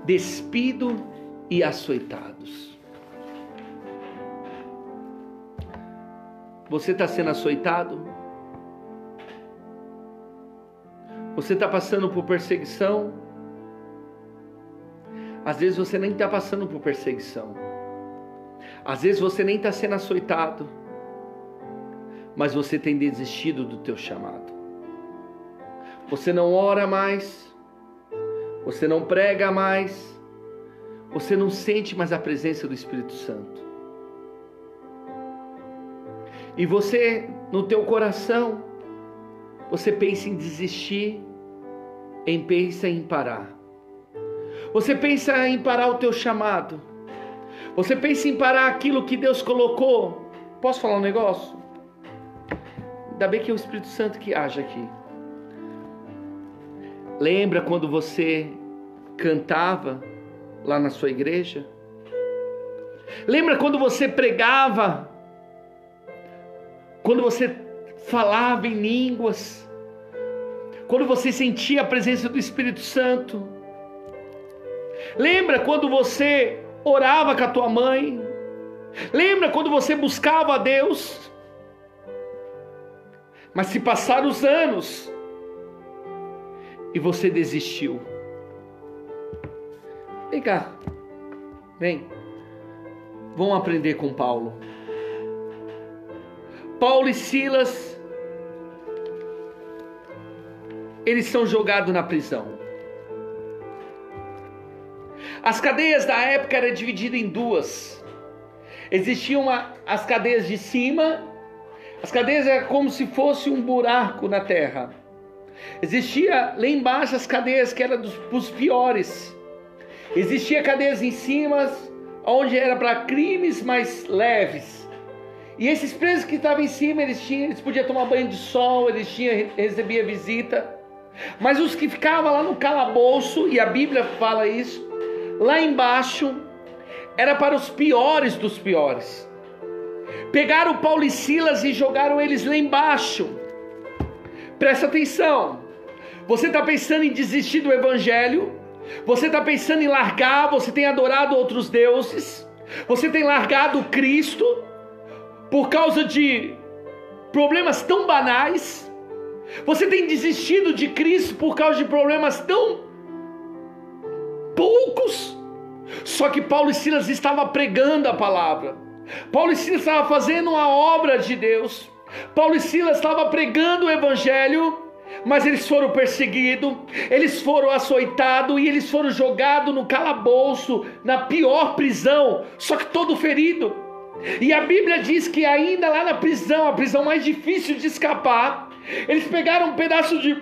despidos e açoitados. Você está sendo açoitado? Você está passando por perseguição? Às vezes você nem está passando por perseguição. Às vezes você nem está sendo açoitado, mas você tem desistido do teu chamado. Você não ora mais, você não prega mais, você não sente mais a presença do Espírito Santo. E você, no teu coração, você pensa em desistir, pensa em parar. Você pensa em parar o teu chamado. Você pensa em parar aquilo que Deus colocou. Posso falar um negócio? Ainda bem que é o Espírito Santo que age aqui. Lembra quando você cantava lá na sua igreja? Lembra quando você pregava? Quando você falava em línguas? Quando você sentia a presença do Espírito Santo? Lembra quando você orava com a tua mãe? Lembra quando você buscava a Deus? Mas se passaram os anos e você desistiu. Vem cá, vem. Vamos aprender com Paulo. Paulo e Silas eles são jogados na prisão. As cadeias da época eram divididas em duas. Existiam as cadeias de cima. As cadeias eram como se fosse um buraco na terra. Existia lá embaixo as cadeias que eram dos piores. Existia cadeias em cima, onde era para crimes mais leves. E esses presos que estavam em cima, eles podiam tomar banho de sol, recebiam visita. Mas os que ficavam lá no calabouço, e a Bíblia fala isso, lá embaixo, era para os piores dos piores. Pegaram Paulo e Silas e jogaram eles lá embaixo. Presta atenção. Você está pensando em desistir do Evangelho? Você está pensando em largar? Você tem adorado outros deuses? Você tem largado Cristo por causa de problemas tão banais? Você tem desistido de Cristo por causa de problemas tão poucos? Só que Paulo e Silas estavam pregando a palavra. Paulo e Silas estavam fazendo uma obra de Deus. Paulo e Silas estavam pregando o Evangelho, mas eles foram perseguidos, eles foram açoitados e eles foram jogados no calabouço, na pior prisão, só que todo ferido. E a Bíblia diz que ainda lá na prisão, a prisão mais difícil de escapar, eles pegaram um pedaço de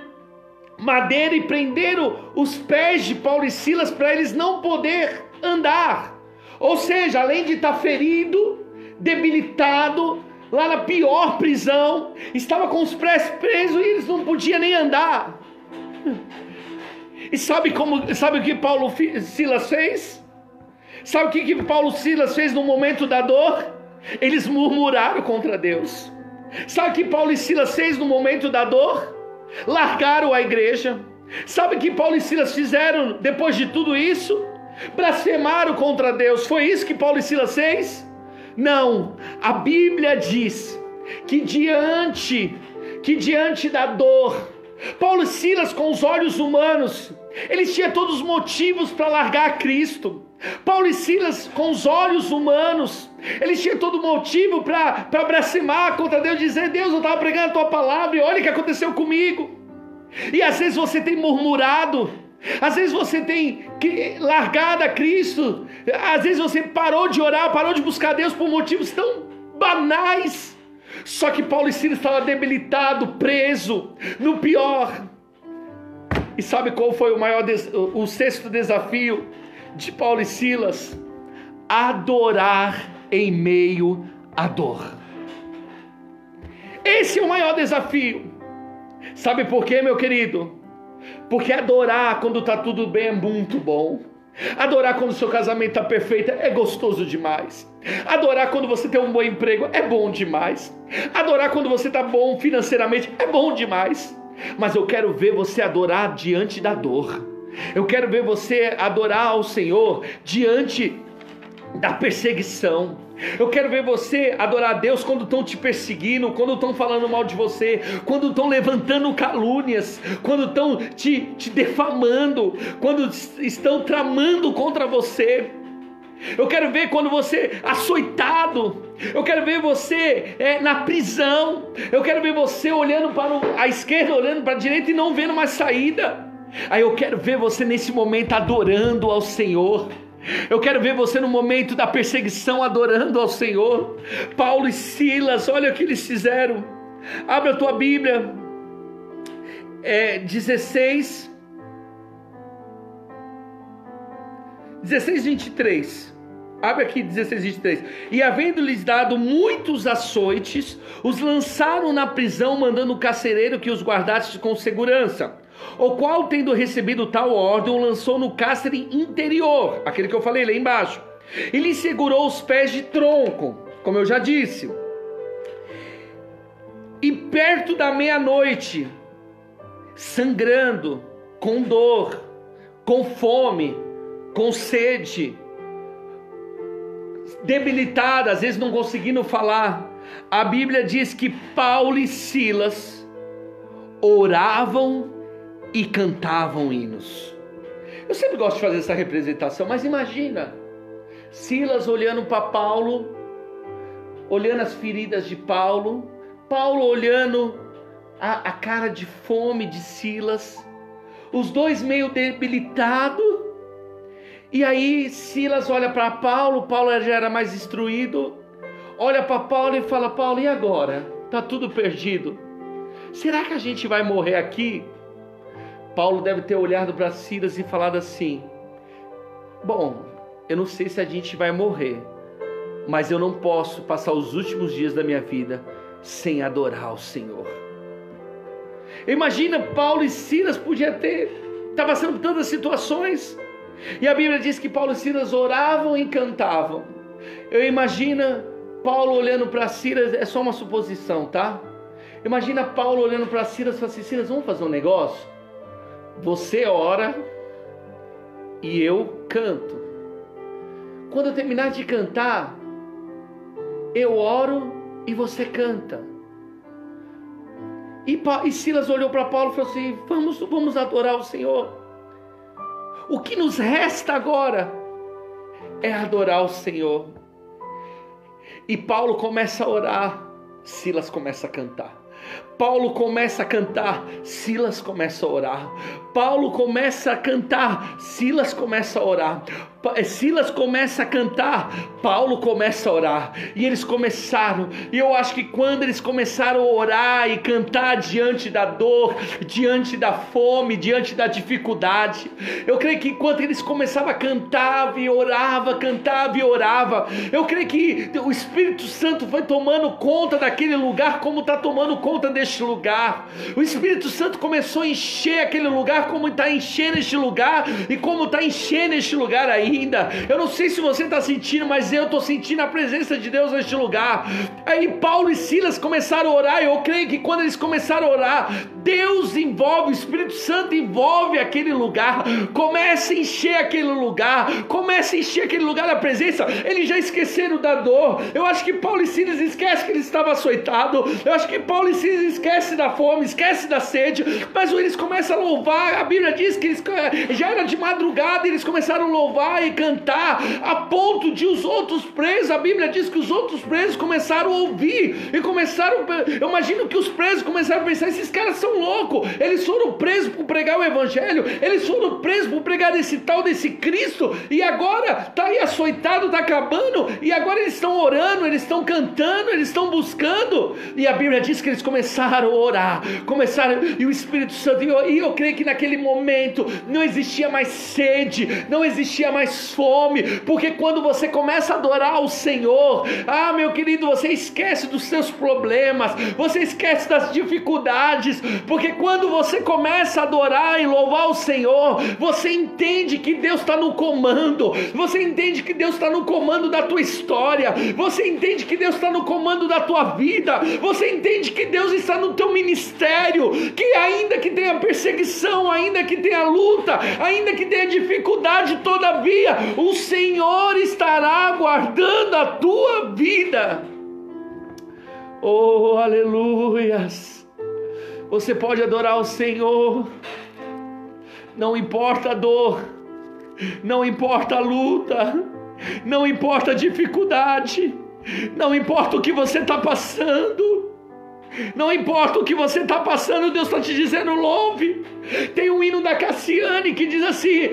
madeira e prenderam os pés de Paulo e Silas para eles não poder andar. Ou seja, além de estar ferido, debilitado, lá na pior prisão, estava com os pés presos e eles não podiam nem andar. E sabe o que Paulo e Silas fez? Sabe o que Paulo e Silas fez no momento da dor? Eles murmuraram contra Deus. Sabe o que Paulo e Silas fez no momento da dor? Largaram a igreja. Sabe o que Paulo e Silas fizeram depois de tudo isso? Blasfemaram contra Deus. Foi isso que Paulo e Silas fez? Não, a Bíblia diz que diante da dor, Paulo e Silas, com os olhos humanos, eles tinham todos os motivos para largar Cristo. Paulo e Silas, com os olhos humanos, eles tinham todo motivo para blasfemar contra Deus, dizer: Deus, eu estava pregando a tua palavra e olha o que aconteceu comigo. E às vezes você tem murmurado, às vezes você tem largado a Cristo, às vezes você parou de orar, parou de buscar Deus por motivos tão banais. Só que Paulo e Silas estavam debilitados, presos, no pior. E sabe qual foi o sexto desafio de Paulo e Silas? Adorar em meio à dor. Esse é o maior desafio. Sabe por quê, meu querido? Porque adorar quando está tudo bem é muito bom. Adorar quando o seu casamento está perfeito é gostoso demais. Adorar quando você tem um bom emprego é bom demais. Adorar quando você está bom financeiramente é bom demais. Mas eu quero ver você adorar diante da dor. Eu quero ver você adorar ao Senhor diante da perseguição. Eu quero ver você adorar a Deus quando estão te perseguindo, quando estão falando mal de você, quando estão levantando calúnias, quando estão te defamando, quando estão tramando contra você. Eu quero ver quando você açoitado. Eu quero ver você na prisão. Eu quero ver você olhando para a esquerda, olhando para a direita e não vendo mais saída. Aí eu quero ver você nesse momento adorando ao Senhor. Eu quero ver você no momento da perseguição adorando ao Senhor. Paulo e Silas, olha o que eles fizeram. Abre a tua Bíblia, 16, 23. Abre aqui 16, 23. E havendo-lhes dado muitos açoites, os lançaram na prisão, mandando o carcereiro que os guardasse com segurança. O qual, tendo recebido tal ordem, o lançou no cárcere interior, aquele que eu falei lá embaixo, e lhe segurou os pés de tronco, como eu já disse. E perto da meia-noite, sangrando, com dor, com fome, com sede, debilitada, às vezes não conseguindo falar, a Bíblia diz que Paulo e Silas oravam e cantavam hinos. Eu sempre gosto de fazer essa representação, mas imagina Silas olhando para Paulo, olhando as feridas de Paulo, Paulo olhando a cara de fome de Silas, os dois meio debilitados. E aí Silas olha para Paulo, Paulo já era mais instruído, olha para Paulo e fala: Paulo, e agora? Tá tudo perdido. Será que a gente vai morrer aqui? Paulo deve ter olhado para Silas e falado assim: bom, eu não sei se a gente vai morrer, mas eu não posso passar os últimos dias da minha vida sem adorar o Senhor. Imagina, Paulo e Silas podia estar passando por tantas situações, e a Bíblia diz que Paulo e Silas oravam e cantavam. Eu imagino Paulo olhando para Silas, é só uma suposição, tá? Imagina Paulo olhando para Silas e falando assim: Silas, vamos fazer um negócio? Você ora e eu canto. Quando eu terminar de cantar, eu oro e você canta. E Silas olhou para Paulo e falou assim: vamos adorar o Senhor. O que nos resta agora é adorar o Senhor. E Paulo começa a orar, Silas começa a cantar. Paulo começa a cantar, Silas começa a orar. Paulo começa a cantar, Silas começa a orar. Silas começa a cantar, Paulo começa a orar. E eles começaram, e eu acho que quando eles começaram a orar e cantar diante da dor, diante da fome, diante da dificuldade, eu creio que enquanto eles começavam a cantar e orava, cantava e orava, eu creio que o Espírito Santo foi tomando conta daquele lugar como está tomando conta deste lugar. O Espírito Santo começou a encher aquele lugar como está enchendo este lugar e como está enchendo este lugar ainda. Eu não sei se você está sentindo, mas eu estou sentindo a presença de Deus neste lugar. Aí Paulo e Silas começaram a orar. Eu creio que quando eles começaram a orar, Deus envolve, o Espírito Santo envolve aquele lugar, começa a encher aquele lugar, começa a encher aquele lugar da presença. Eles já esqueceram da dor. Eu acho que Paulo e Silas esquecem que eles estavam açoitados. Eu acho que Paulo e Silas esquecem da fome, esquecem da sede, mas eles começam a louvar. A Bíblia diz que eles, já era de madrugada, eles começaram a louvar e cantar, a ponto de os outros presos, a Bíblia diz que os outros presos começaram a ouvir, e começaram, eu imagino que os presos começaram a pensar: esses caras são loucos, eles foram presos por pregar o Evangelho, eles foram presos por pregar desse tal, desse Cristo, e agora está aí açoitado, está acabando, e agora eles estão orando, eles estão cantando, eles estão buscando. E a Bíblia diz que eles começaram a orar, e o Espírito Santo, e eu creio que naquele momento não existia mais sede, não existia mais fome, porque quando você começa a adorar o Senhor, meu querido, você esquece dos seus problemas, você esquece das dificuldades, porque quando você começa a adorar e louvar o Senhor, você entende que Deus está no comando, você entende que Deus está no comando da tua história, você entende que Deus está no comando da tua vida, você entende que Deus está no teu ministério, que ainda que tenha perseguição, ainda que tenha luta, ainda que tenha dificuldade, todavia o Senhor estará guardando a tua vida. Oh, aleluias! Você pode adorar o Senhor, não importa a dor, não importa a luta, não importa a dificuldade, não importa o que você está passando, não importa o que você está passando, Deus está te dizendo: louve. Tem um hino da Cassiane que diz assim: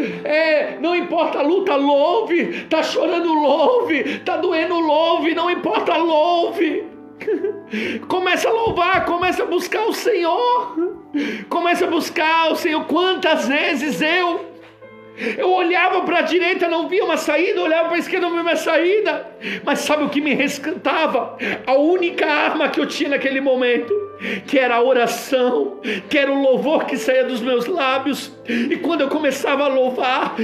não importa a luta, louve. Está chorando, louve. Está doendo, louve. Não importa, louve. Começa a louvar, começa a buscar o Senhor. Começa a buscar o Senhor. Quantas vezes eu olhava para a direita, não via uma saída, olhava para a esquerda, não via uma saída, mas sabe o que me rescatava? A única arma que eu tinha naquele momento, que era a oração, que era o louvor que saía dos meus lábios. E quando eu começava a louvar,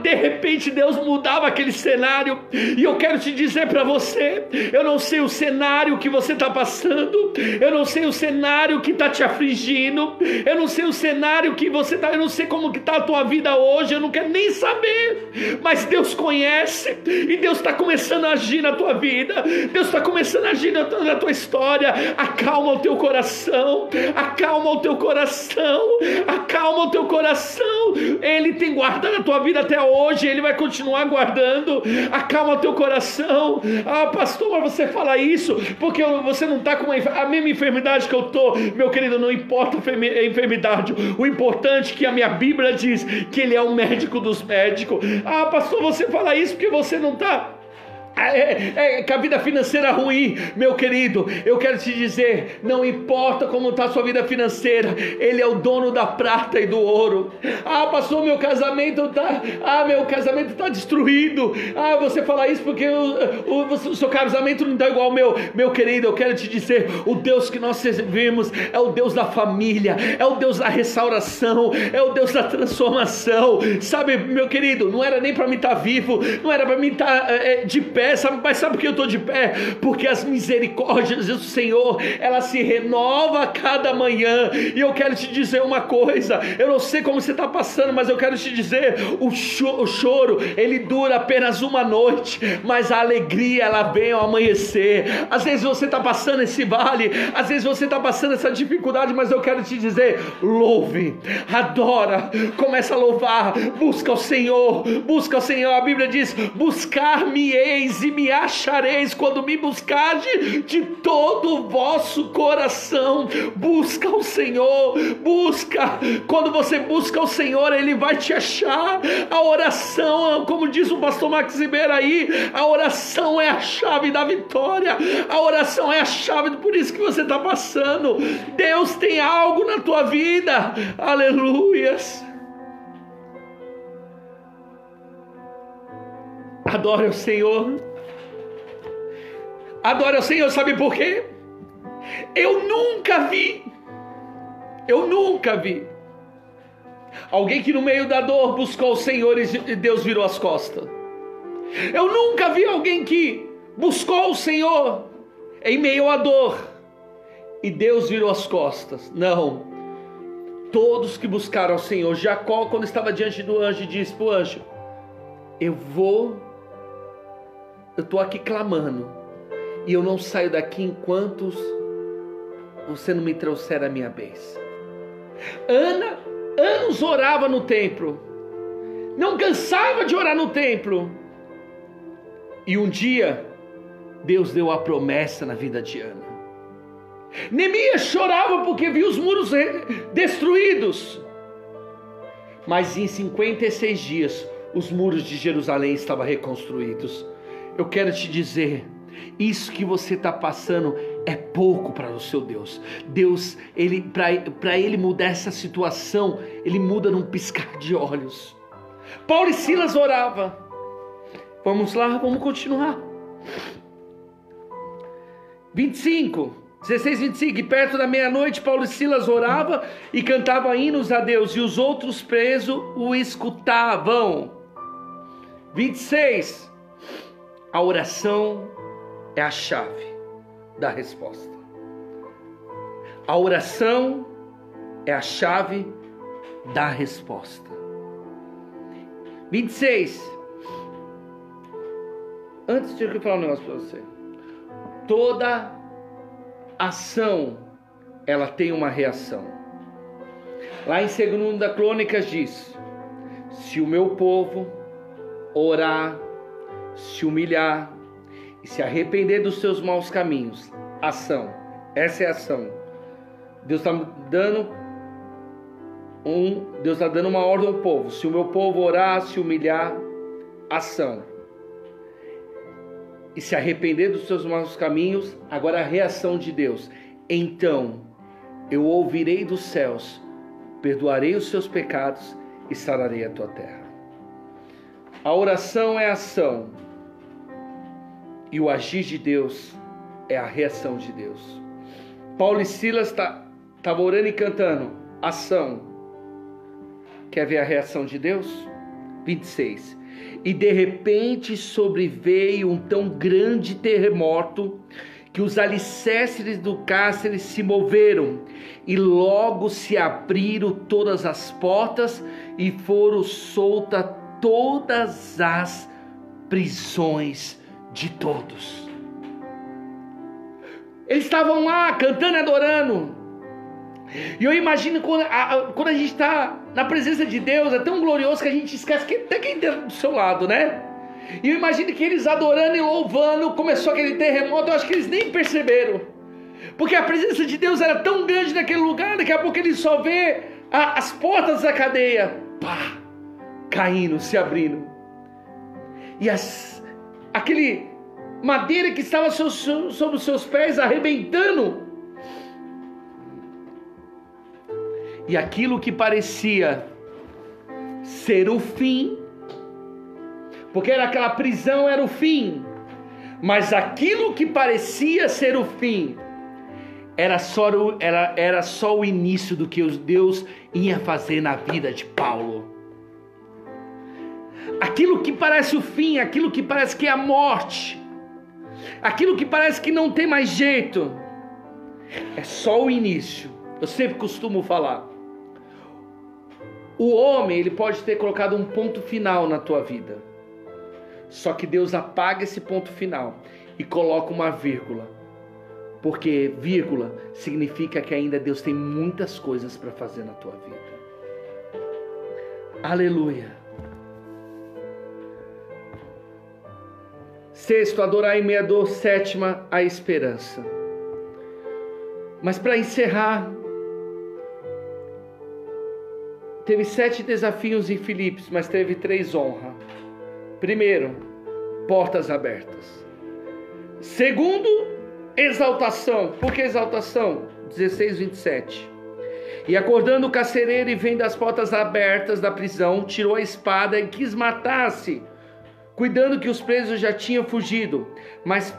de repente Deus mudava aquele cenário. E eu quero te dizer para você, eu não sei o cenário que você está passando, eu não sei o cenário que está te afligindo, eu não sei o cenário que você está, eu não sei como que está a tua vida hoje, eu não quero nem saber, mas Deus conhece, e Deus está começando a agir na tua vida, Deus está começando a agir na tua história. Acalma o teu coração, acalma o teu coração, acalma o teu coração. Ele tem guardado a tua vida até hoje, Ele vai continuar guardando. Acalma o teu coração. Pastor, mas você fala isso porque você não está com a mesma enfermidade que eu estou. Meu querido, não importa a enfermidade, o importante é que a minha Bíblia diz que Ele é o médico dos médicos. Pastor, você fala isso porque você não está com a vida financeira ruim. Meu querido, eu quero te dizer, não importa como está a sua vida financeira, Ele é o dono da prata e do ouro. Pastor, meu casamento está destruído. Você fala isso porque o seu casamento não está igual ao meu. Meu querido, eu quero te dizer, o Deus que nós servimos é o Deus da família, é o Deus da restauração, é o Deus da transformação. Sabe, meu querido, não era nem para mim estar vivo, não era para mim estar de pé. Mas sabe por que eu estou de pé? Porque as misericórdias do Senhor, ela se renova a cada manhã. E eu quero te dizer uma coisa, eu não sei como você está passando, mas eu quero te dizer, o choro, ele dura apenas uma noite, mas a alegria, ela vem ao amanhecer. Às vezes você está passando esse vale, às vezes você está passando essa dificuldade, mas eu quero te dizer, louve, adora, começa a louvar, busca o Senhor. A Bíblia diz, buscar-me-eis e me achareis quando me buscardes de todo o vosso coração. Busca o Senhor, busca. Quando você busca o Senhor, Ele vai te achar. A oração, como diz o pastor Max Ribeiro aí, a oração é a chave da vitória. A oração é a chave, por isso que você está passando. Deus tem algo na tua vida. Aleluias. Adore o Senhor. Adore o Senhor, sabe por quê? Eu nunca vi alguém que no meio da dor buscou o Senhor e Deus virou as costas. Eu nunca vi alguém que buscou o Senhor em meio à dor e Deus virou as costas. Não. Todos que buscaram ao Senhor. Jacó, quando estava diante do anjo, disse para o anjo, eu estou aqui clamando, e eu não saio daqui enquanto você não me trouxer a minha bênção. Anos orava no templo, não cansava de orar no templo, e um dia Deus deu a promessa na vida de Ana. Neemias chorava porque viu os muros destruídos, mas em 56 dias os muros de Jerusalém estavam reconstruídos. Eu quero te dizer, isso que você está passando é pouco para o seu Deus. Deus, para Ele mudar essa situação, Ele muda num piscar de olhos. Paulo e Silas oravam. Vamos lá, vamos continuar. 16, 25. E perto da meia-noite, Paulo e Silas oravam e cantavam hinos a Deus, e os outros presos o escutavam. 26. A oração é a chave da resposta. A oração é a chave da resposta. 26. Antes de eu falar um negócio para você. Toda ação, ela tem uma reação. Lá em 2 Crônicas diz, se o meu povo orar, se humilhar e se arrepender dos seus maus caminhos, ação, essa é a ação. Deus está dando uma ordem ao povo. Se o meu povo orar, se humilhar, ação, e se arrepender dos seus maus caminhos, agora a reação de Deus, então eu ouvirei dos céus, perdoarei os seus pecados e sararei a tua terra. A oração é a ação, e o agir de Deus é a reação de Deus. Paulo e Silas estavam orando e cantando, ação. Quer ver a reação de Deus? 26. E de repente sobreveio um tão grande terremoto que os alicerces do cárcere se moveram, e logo se abriram todas as portas e foram soltas todas as prisões de todos. Eles estavam lá cantando e adorando. E eu imagino quando a gente está na presença de Deus, é tão glorioso que a gente esquece que até quem está do seu lado, né? E eu imagino que eles adorando e louvando, começou aquele terremoto, eu acho que eles nem perceberam. Porque a presença de Deus era tão grande naquele lugar, daqui a pouco ele só vê as portas da cadeia, pá, caindo, se abrindo. E aquele madeira que estava sobre os seus pés arrebentando. E aquilo que parecia ser o fim, porque aquela prisão era o fim, mas aquilo que parecia ser o fim, era só o início do que Deus ia fazer na vida de Paulo. Aquilo que parece o fim, aquilo que parece que é a morte, aquilo que parece que não tem mais jeito, é só o início. Eu sempre costumo falar, o homem, ele pode ter colocado um ponto final na tua vida, só que Deus apaga esse ponto final e coloca uma vírgula, porque vírgula significa que ainda Deus tem muitas coisas para fazer na tua vida. Aleluia. Sexto, adorar em meia dor. Sétima, a esperança. Mas para encerrar, teve 7 desafios em Filipos, mas teve 3 honras. Primeiro, portas abertas. Segundo, exaltação. Por que exaltação? 16, 27. E acordando o carcereiro e vendo as portas abertas da prisão, tirou a espada e quis matar-se, cuidando que os presos já tinham fugido. Mas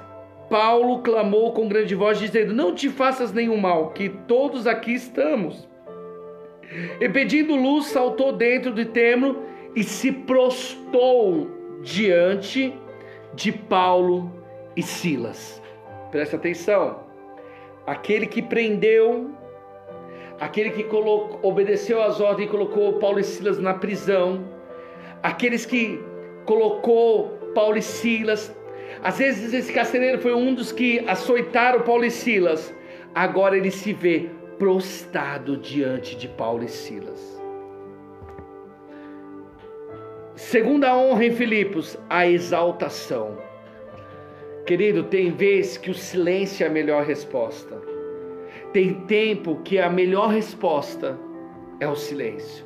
Paulo clamou com grande voz, dizendo: não te faças nenhum mal, que todos aqui estamos. E pedindo luz, saltou dentro do templo e se prostrou diante de Paulo e Silas. Presta atenção. Aquele que prendeu, aquele que obedeceu às ordens e colocou Paulo e Silas na prisão, aqueles que colocou Paulo e Silas, às vezes esse carcereiro foi um dos que açoitaram Paulo e Silas, agora ele se vê prostrado diante de Paulo e Silas. Segunda honra em Filipos, a exaltação. Querido, tem vezes que o silêncio é a melhor resposta. Tem tempo que a melhor resposta é o silêncio.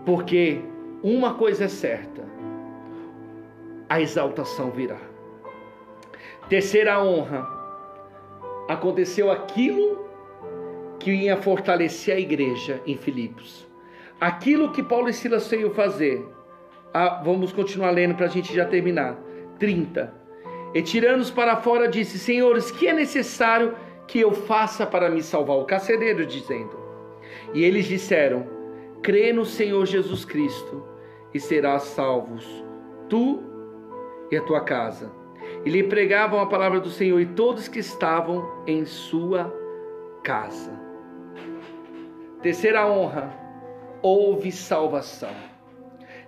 Porque uma coisa é certa, a exaltação virá. Terceira honra, aconteceu aquilo que ia fortalecer a igreja em Filipos. Aquilo que Paulo e Silas veio fazer. Vamos continuar lendo para a gente já terminar. 30. E tirando-os para fora, disse: senhores, que é necessário que eu faça para me salvar? O carcereiro dizendo. E eles disseram: crê no Senhor Jesus Cristo e serás salvos, tu e a tua casa. E lhe pregavam a palavra do Senhor e todos que estavam em sua casa. Terceira honra, houve salvação.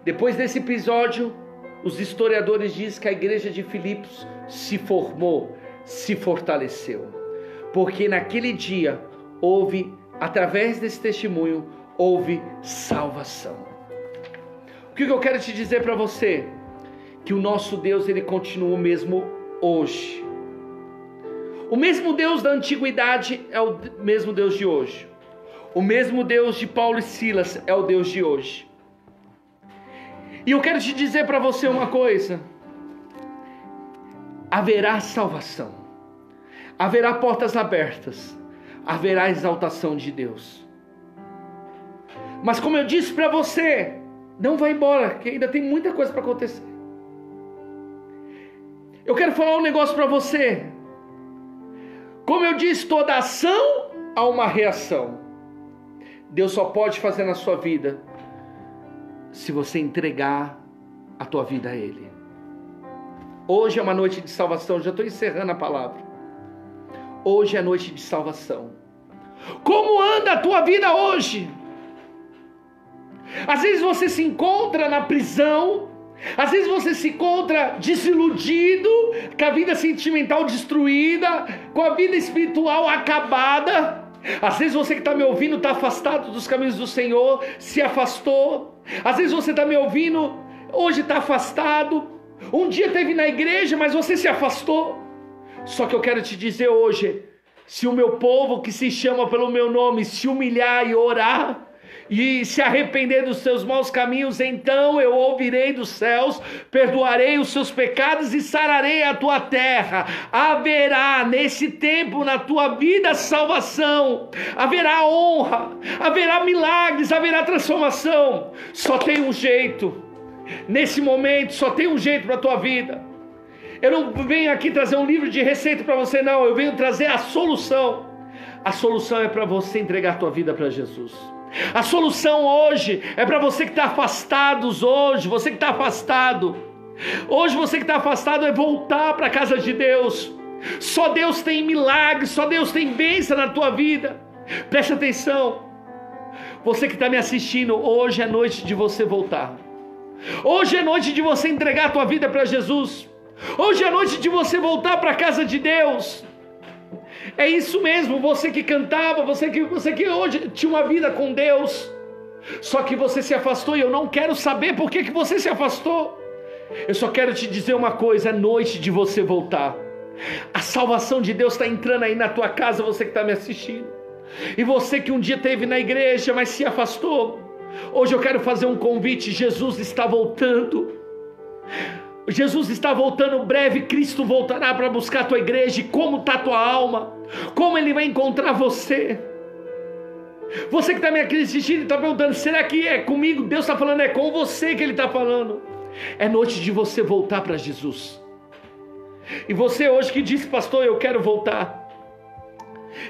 Depois desse episódio, os historiadores dizem que a igreja de Filipos se formou, se fortaleceu. Porque naquele dia, houve, através desse testemunho, houve salvação. O que eu quero te dizer para você? Que o nosso Deus, ele continua o mesmo hoje. O mesmo Deus da antiguidade é o mesmo Deus de hoje. O mesmo Deus de Paulo e Silas é o Deus de hoje. E eu quero te dizer para você uma coisa: haverá salvação, haverá portas abertas, haverá exaltação de Deus. Mas como eu disse para você, não vai embora, que ainda tem muita coisa para acontecer. Eu quero falar um negócio para você. Como eu disse, toda ação há uma reação. Deus só pode fazer na sua vida se você entregar a tua vida a Ele. Hoje é uma noite de salvação. Já estou encerrando a palavra. Hoje é noite de salvação. Como anda a tua vida hoje? Às vezes você se encontra na prisão. Às vezes você se encontra desiludido, com a vida sentimental destruída, com a vida espiritual acabada. Às vezes você que está me ouvindo está afastado dos caminhos do Senhor, se afastou. Às vezes você está me ouvindo, hoje está afastado. Um dia esteve na igreja, mas você se afastou. Só que eu quero te dizer hoje, se o meu povo que se chama pelo meu nome se humilhar e orar, e se arrepender dos seus maus caminhos, então eu ouvirei dos céus, perdoarei os seus pecados e sararei a tua terra. Haverá nesse tempo na tua vida salvação, haverá honra, haverá milagres, haverá transformação. Só tem um jeito, nesse momento só tem um jeito para a tua vida. Eu não venho aqui trazer um livro de receita para você, não, eu venho trazer a solução. A solução é para você entregar a tua vida para Jesus. A solução hoje é para você que está afastado hoje, você que está afastado. Hoje você que está afastado é voltar para a casa de Deus. Só Deus tem milagres, só Deus tem bênção na tua vida. Preste atenção. Você que está me assistindo, hoje é noite de você voltar. Hoje é noite de você entregar a tua vida para Jesus. Hoje é noite de você voltar para a casa de Deus. É isso mesmo, você que cantava, você que hoje tinha uma vida com Deus, só que você se afastou, e eu não quero saber por que você se afastou. Eu só quero te dizer uma coisa, é noite de você voltar. A salvação de Deus está entrando aí na tua casa, você que está me assistindo. E você que um dia esteve na igreja, mas se afastou, hoje eu quero fazer um convite. Jesus está voltando. Jesus está voltando breve. Cristo voltará para buscar a tua igreja. E como está a tua alma? Como Ele vai encontrar você? Você que está me assistindo e está perguntando, será que é comigo? Deus está falando, é com você que Ele está falando. É noite de você voltar para Jesus. E você hoje que disse, pastor, eu quero voltar.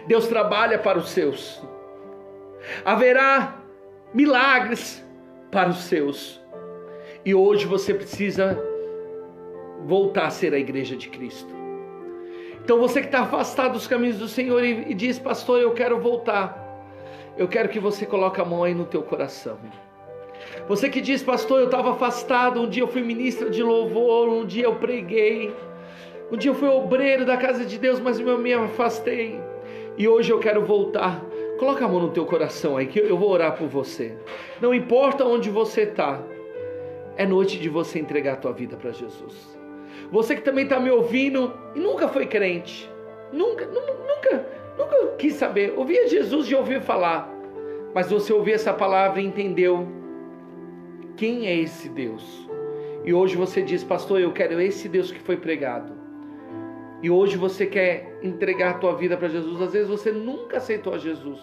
Deus trabalha para os seus. Haverá milagres para os seus. E hoje você precisa voltar a ser a igreja de Cristo. Então você que está afastado dos caminhos do Senhor e diz, pastor, eu quero voltar. Eu quero que você coloque a mão aí no teu coração. Você que diz, pastor, eu estava afastado, um dia eu fui ministra de louvor, um dia eu preguei, um dia eu fui obreiro da casa de Deus, mas eu me afastei. E hoje eu quero voltar. Coloca a mão no teu coração aí, que eu vou orar por você. Não importa onde você está, é noite de você entregar a tua vida para Jesus. Você que também está me ouvindo e nunca foi crente, nunca quis saber, ouvia Jesus e ouviu falar, mas você ouviu essa palavra e entendeu quem é esse Deus. E hoje você diz, pastor, eu quero esse Deus que foi pregado. E hoje você quer entregar a tua vida para Jesus. Às vezes você nunca aceitou a Jesus,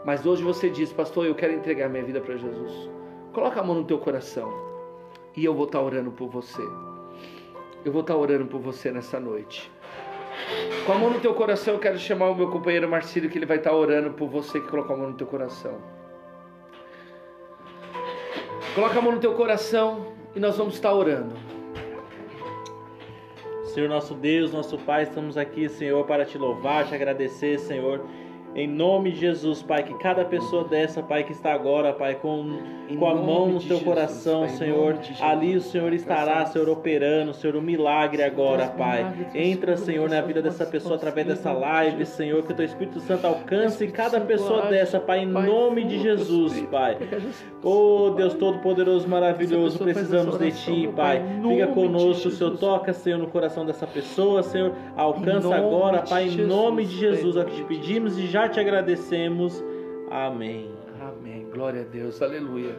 mas hoje você diz, pastor, eu quero entregar minha vida para Jesus. Coloca a mão no teu coração e eu vou estar orando por você. Eu vou estar orando por você nessa noite. Com a mão no teu coração, eu quero chamar o meu companheiro Marcílio, que ele vai estar orando por você que colocou a mão no teu coração. Coloca a mão no teu coração e nós vamos estar orando. Senhor nosso Deus, nosso Pai, estamos aqui, Senhor, para te louvar, te agradecer, Senhor. Em nome de Jesus, Pai, que cada pessoa dessa, Pai, que está agora, Pai, com a mão no teu coração, Pai, Senhor, ali o Senhor estará, Senhor, operando, Senhor, um milagre agora, Pai. Entra, Senhor, na vida dessa pessoa através dessa live, Senhor, que o teu Espírito Santo alcance cada pessoa dessa, Pai, em nome de Jesus, Pai. Oh, Deus Todo-Poderoso, maravilhoso, precisamos de Ti, Pai. Fica conosco, Senhor, toca, Senhor, no coração dessa pessoa, Senhor, alcança agora, Pai, em nome de Jesus, é o que te pedimos e já te agradecemos. Amém. Amém. Glória a Deus. Aleluia.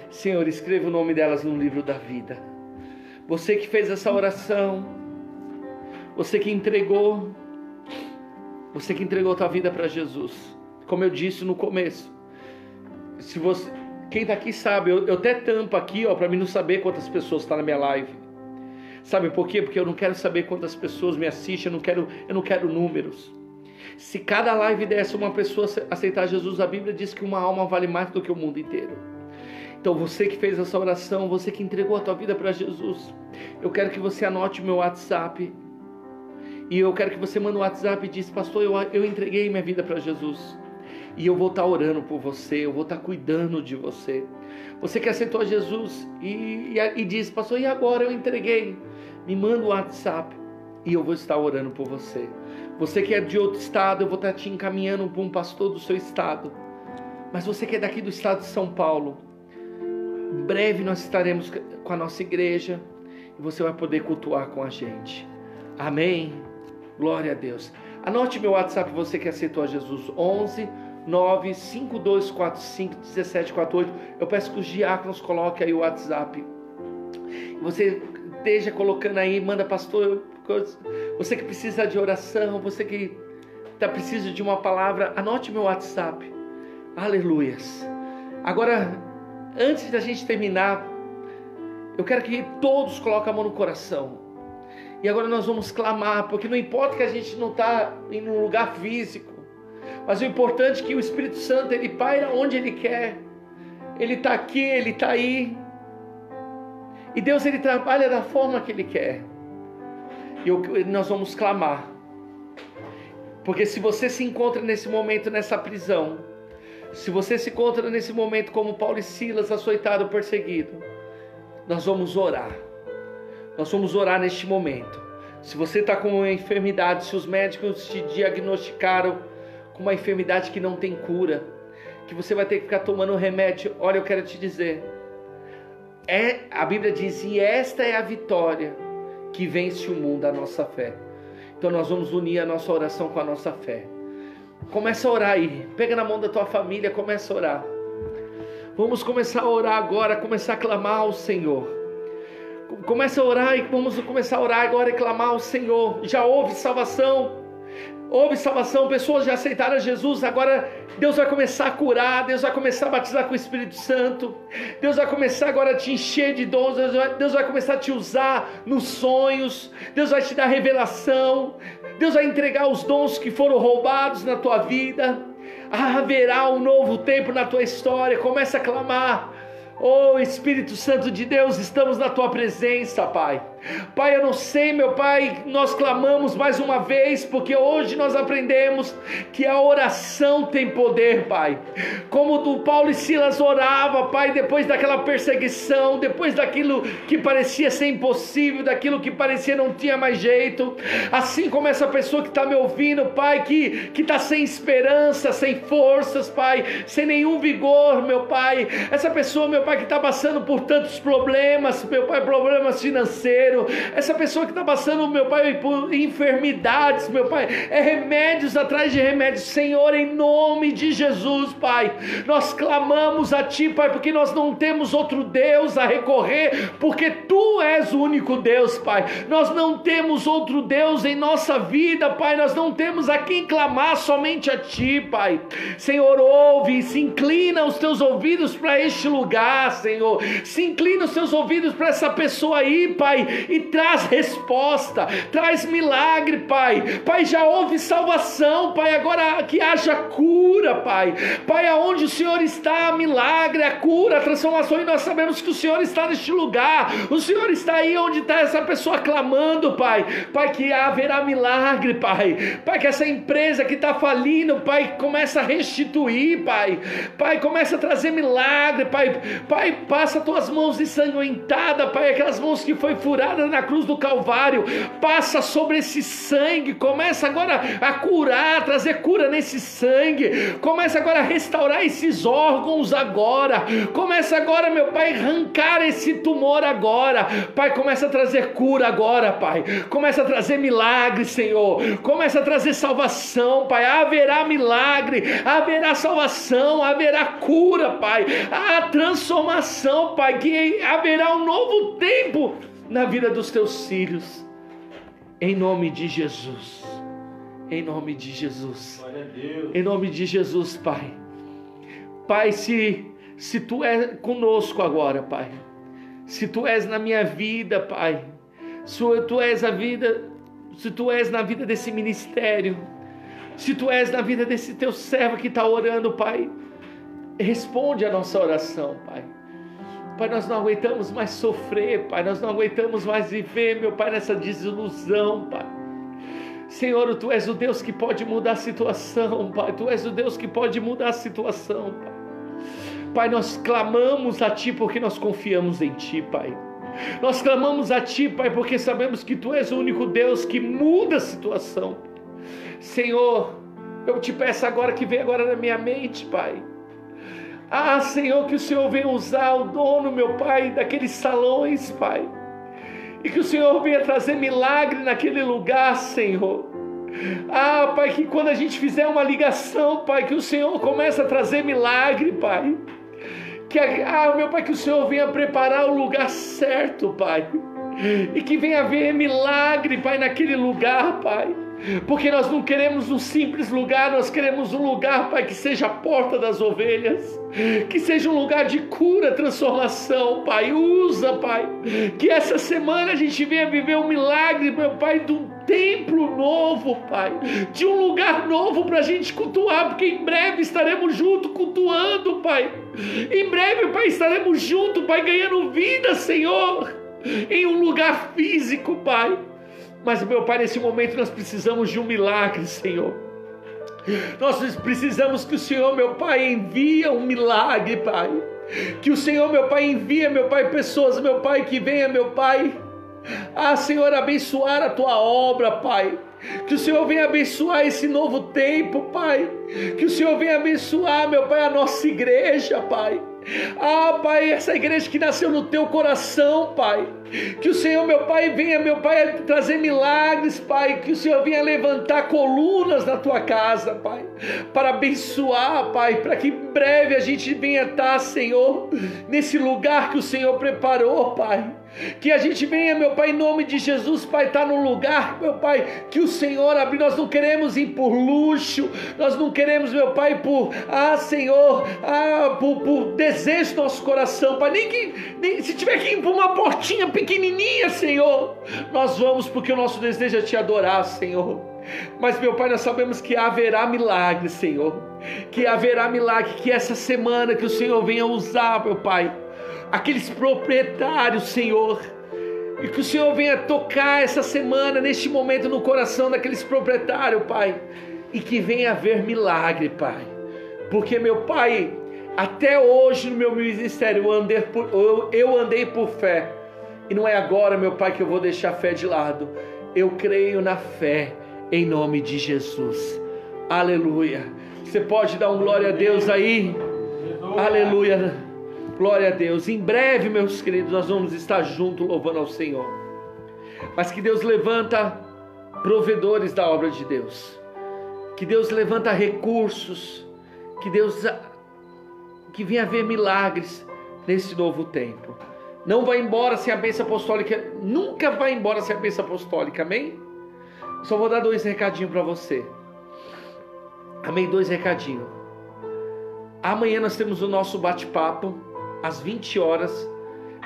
Senhor, escreva o nome delas no livro da vida. Você que fez essa oração, você que entregou a tua vida para Jesus. Como eu disse no começo, se você, quem está aqui sabe, eu até tampo aqui, para mim não saber quantas pessoas estão na minha live. Sabe por quê? Porque eu não quero saber quantas pessoas me assistem, eu não quero números. Se cada live dessa uma pessoa aceitar Jesus, a Bíblia diz que uma alma vale mais do que o mundo inteiro. Então você que fez essa oração, você que entregou a tua vida para Jesus, eu quero que você anote o meu WhatsApp. E eu quero que você mande um WhatsApp e diz, pastor, eu entreguei minha vida para Jesus. E eu vou estar orando por você, eu vou estar cuidando de você. Você que aceitou Jesus e disse, pastor, e agora eu entreguei? Me manda um WhatsApp e eu vou estar orando por você. Você que é de outro estado, eu vou estar te encaminhando para um pastor do seu estado. Mas você que é daqui do estado de São Paulo, em breve nós estaremos com a nossa igreja e você vai poder cultuar com a gente. Amém? Glória a Deus. Anote meu WhatsApp, você que aceitou a Jesus, 11 95245 1748. Eu peço que os diáconos coloquem aí o WhatsApp. Você esteja colocando aí, manda pastor, você que precisa de oração, você que precisa de uma palavra, anote meu WhatsApp. Aleluias. Agora, antes da gente terminar, eu quero que todos coloquem a mão no coração. E agora nós vamos clamar, porque não importa que a gente não está em um lugar físico, mas o importante é que o Espírito Santo, ele paira onde ele quer. Ele está aqui, ele está aí. E Deus, ele trabalha da forma que ele quer. E nós vamos clamar. Porque se você se encontra nesse momento, nessa prisão, se você se encontra nesse momento como Paulo e Silas, açoitado, perseguido, nós vamos orar. Nós vamos orar neste momento. Se você está com uma enfermidade, se os médicos te diagnosticaram com uma enfermidade que não tem cura, que você vai ter que ficar tomando remédio, olha, eu quero te dizer, a Bíblia diz, e esta é a vitória que vence o mundo, a nossa fé. Então nós vamos unir a nossa oração com a nossa fé. Começa a orar aí, pega na mão da tua família, começa a orar. Vamos começar a orar agora, começar a clamar ao Senhor. Começa a orar e vamos começar a orar agora e clamar ao Senhor. Já houve salvação. Houve salvação, pessoas já aceitaram Jesus, agora Deus vai começar a curar, Deus vai começar a batizar com o Espírito Santo, Deus vai começar agora a te encher de dons, Deus vai começar a te usar nos sonhos, Deus vai te dar revelação, Deus vai entregar os dons que foram roubados na tua vida, haverá um novo tempo na tua história. Começa a clamar. Oh Espírito Santo de Deus, estamos na tua presença, Pai. Pai, eu não sei, meu Pai, nós clamamos mais uma vez, porque hoje nós aprendemos que a oração tem poder, Pai. Como do Paulo e Silas orava, Pai, depois daquela perseguição, depois daquilo que parecia ser impossível, daquilo que parecia não tinha mais jeito, assim como essa pessoa que está me ouvindo, Pai, que está sem esperança, sem forças, Pai, sem nenhum vigor, meu Pai, essa pessoa, meu Pai, que está passando por tantos problemas, meu Pai, problemas financeiros, essa pessoa que está passando, meu Pai, por enfermidades, meu Pai, remédios atrás de remédios, Senhor, em nome de Jesus, Pai, nós clamamos a Ti, Pai, porque nós não temos outro Deus a recorrer, porque Tu és o único Deus, Pai, nós não temos outro Deus em nossa vida, Pai, nós não temos a quem clamar, somente a Ti, Pai. Senhor, ouve e se inclina os Teus ouvidos para este lugar, Senhor, se inclina os Teus ouvidos para essa pessoa aí, Pai, e traz resposta, traz milagre, Pai. Pai, já houve salvação, Pai, agora que haja cura, Pai. Pai, aonde o Senhor está, milagre, a cura, a transformação, e nós sabemos que o Senhor está neste lugar, o Senhor está aí onde está essa pessoa clamando, Pai. Pai, que haverá milagre, Pai. Pai, que essa empresa que está falindo, Pai, começa a restituir, Pai. Pai, começa a trazer milagre, Pai. Pai, passa as tuas mãos ensanguentadas, Pai, aquelas mãos que foi furada na cruz do Calvário, passa sobre esse sangue, começa agora a curar, a trazer cura nesse sangue, começa agora a restaurar esses órgãos agora, começa agora, meu Pai, arrancar esse tumor agora, Pai, começa a trazer cura agora, Pai, começa a trazer milagre, Senhor, começa a trazer salvação, Pai, haverá milagre, haverá salvação, haverá cura, Pai, a transformação, Pai, que haverá um novo tempo na vida dos teus filhos, em nome de Jesus, em nome de Jesus, em nome de Jesus, Pai. Pai, se Tu és conosco agora, Pai, se Tu és na minha vida, Pai, se Tu és na vida desse ministério, se Tu és na vida desse Teu servo que está orando, Pai, responde a nossa oração, Pai. Pai, nós não aguentamos mais sofrer, Pai, nós não aguentamos mais viver, meu Pai, nessa desilusão, Pai. Senhor, Tu és o Deus que pode mudar a situação, Pai. Tu és o Deus que pode mudar a situação, Pai. Pai, nós clamamos a Ti porque nós confiamos em Ti, Pai. Nós clamamos a Ti, Pai, porque sabemos que Tu és o único Deus que muda a situação. Senhor, eu Te peço agora que venha agora na minha mente, Pai. Senhor, que o Senhor venha usar o dono, meu Pai, daqueles salões, Pai. E que o Senhor venha trazer milagre naquele lugar, Senhor. Pai, que quando a gente fizer uma ligação, Pai, que o Senhor comece a trazer milagre, Pai. Meu Pai, que o Senhor venha preparar o lugar certo, Pai. E que venha haver milagre, Pai, naquele lugar, Pai. Porque nós não queremos um simples lugar, nós queremos um lugar, Pai, que seja a porta das ovelhas, que seja um lugar de cura, transformação, Pai. Usa, Pai, que essa semana a gente venha viver um milagre, meu Pai, de um templo novo, Pai, de um lugar novo para a gente cultuar, porque em breve estaremos juntos cultuando, Pai. Em breve, Pai, estaremos juntos, Pai, ganhando vida, Senhor, em um lugar físico, Pai. Mas, meu Pai, nesse momento nós precisamos de um milagre, Senhor. Nós precisamos que o Senhor, meu Pai, envie um milagre, Pai. Que o Senhor, meu Pai, envie, meu Pai, pessoas, meu Pai, que venha, meu Pai, Senhor, abençoar a Tua obra, Pai. Que o Senhor venha abençoar esse novo tempo, Pai. Que o Senhor venha abençoar, meu Pai, a nossa igreja, Pai. Pai, essa igreja que nasceu no Teu coração, Pai. Que o Senhor, meu Pai, venha, meu Pai, trazer milagres, Pai. Que o Senhor venha levantar colunas na Tua casa, Pai, para abençoar, Pai, para que em breve a gente venha estar, Senhor, nesse lugar que o Senhor preparou, Pai. Que a gente venha, meu Pai, em nome de Jesus, Pai, estar no lugar, meu Pai, que o Senhor abriu. Nós não queremos ir por luxo, nós não queremos, meu Pai, Senhor, por desejo do nosso coração, Pai, nem se tiver que ir por uma portinha pequenininha, Senhor, nós vamos, porque o nosso desejo é Te adorar, Senhor. Mas, meu Pai, nós sabemos que haverá milagre, Senhor, que haverá milagre, que essa semana que o Senhor venha usar, meu Pai, aqueles proprietários, Senhor, e que o Senhor venha tocar essa semana, neste momento, no coração daqueles proprietários, Pai, e que venha haver milagre, Pai, porque, meu Pai, até hoje no meu ministério eu andei por fé, e não é agora, meu Pai, que eu vou deixar a fé de lado. Eu creio na fé, em nome de Jesus. Aleluia. Você pode dar um glória a Deus aí? Aleluia. Glória a Deus. Em breve, meus queridos, nós vamos estar juntos louvando ao Senhor. Mas que Deus levanta provedores da obra de Deus. Que Deus levanta recursos. Que venha haver milagres nesse novo tempo. Não vai embora sem a bênção apostólica. Nunca vai embora sem a bênção apostólica. Amém? Só vou dar 2 recadinhos para você. Amém? 2 recadinhos. Amanhã nós temos o nosso bate-papo às 20 horas.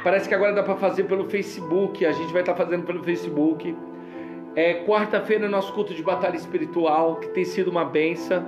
Parece que agora dá para fazer pelo Facebook. A gente vai estar fazendo pelo Facebook. Quarta-feira é nosso culto de batalha espiritual, que tem sido uma bênção.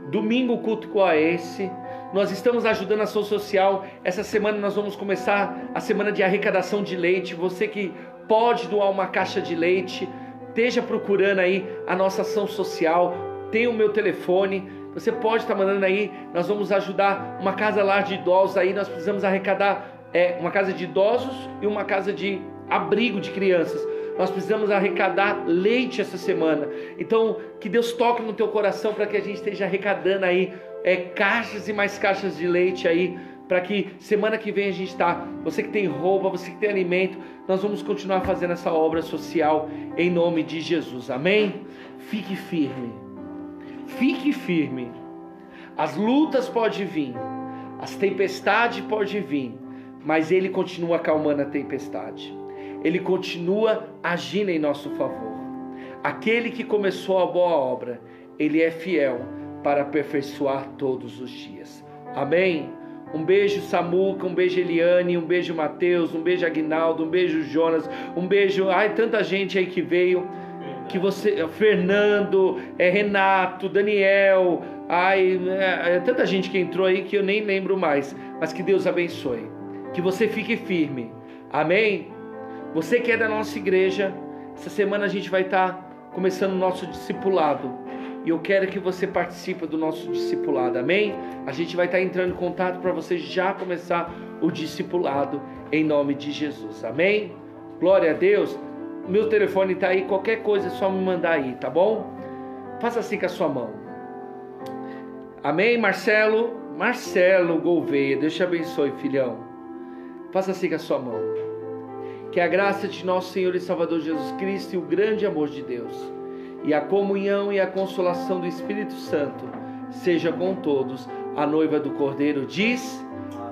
Domingo o culto com a esse. Nós estamos ajudando a ação social. Essa semana nós vamos começar a semana de arrecadação de leite. Você que pode doar uma caixa de leite, esteja procurando aí a nossa ação social. Tem o meu telefone. Você pode estar mandando aí. Nós vamos ajudar uma casa lar de idosos aí. Nós precisamos arrecadar uma casa de idosos e uma casa de abrigo de crianças. Nós precisamos arrecadar leite essa semana. Então, que Deus toque no teu coração para que a gente esteja arrecadando aí caixas e mais caixas de leite aí, para que semana que vem a gente está. Você que tem roupa, você que tem alimento, nós vamos continuar fazendo essa obra social em nome de Jesus. Amém? Fique firme. Fique firme. As lutas podem vir, as tempestades podem vir, mas Ele continua acalmando a tempestade. Ele continua agindo em nosso favor. Aquele que começou a boa obra, Ele é fiel para aperfeiçoar todos os dias. Amém? Um beijo Samuca, um beijo Eliane, um beijo Mateus, um beijo Aguinaldo, um beijo Jonas, um beijo... tanta gente aí que veio, que você... Fernando, Renato, Daniel, tanta gente que entrou aí que eu nem lembro mais, mas que Deus abençoe, que você fique firme. Amém? Você que é da nossa igreja, essa semana a gente vai estar começando o nosso discipulado. E eu quero que você participe do nosso discipulado, amém? A gente vai estar entrando em contato para você já começar o discipulado em nome de Jesus, amém? Glória a Deus. Meu telefone está aí, qualquer coisa é só me mandar aí, tá bom? Faça assim com a sua mão. Amém, Marcelo? Marcelo Gouveia, Deus te abençoe, filhão. Faça assim com a sua mão. Que a graça de nosso Senhor e Salvador Jesus Cristo e o grande amor de Deus e a comunhão e a consolação do Espírito Santo seja com todos. A noiva do Cordeiro diz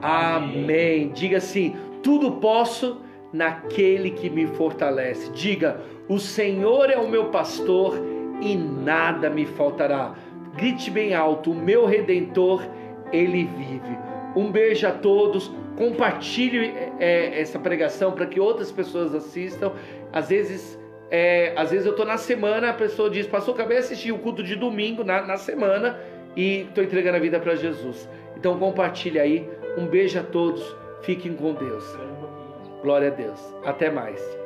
amém. Diga assim: tudo posso naquele que me fortalece. Diga: o Senhor é o meu pastor e nada me faltará. Grite bem alto: o meu Redentor, ele vive. Um beijo a todos. Compartilhe essa pregação para que outras pessoas assistam. Às vezes eu estou na semana, a pessoa diz: pastor, acabei de assistir o culto de domingo na semana e estou entregando a vida para Jesus. Então compartilhe aí. Um beijo a todos. Fiquem com Deus. Glória a Deus. Até mais.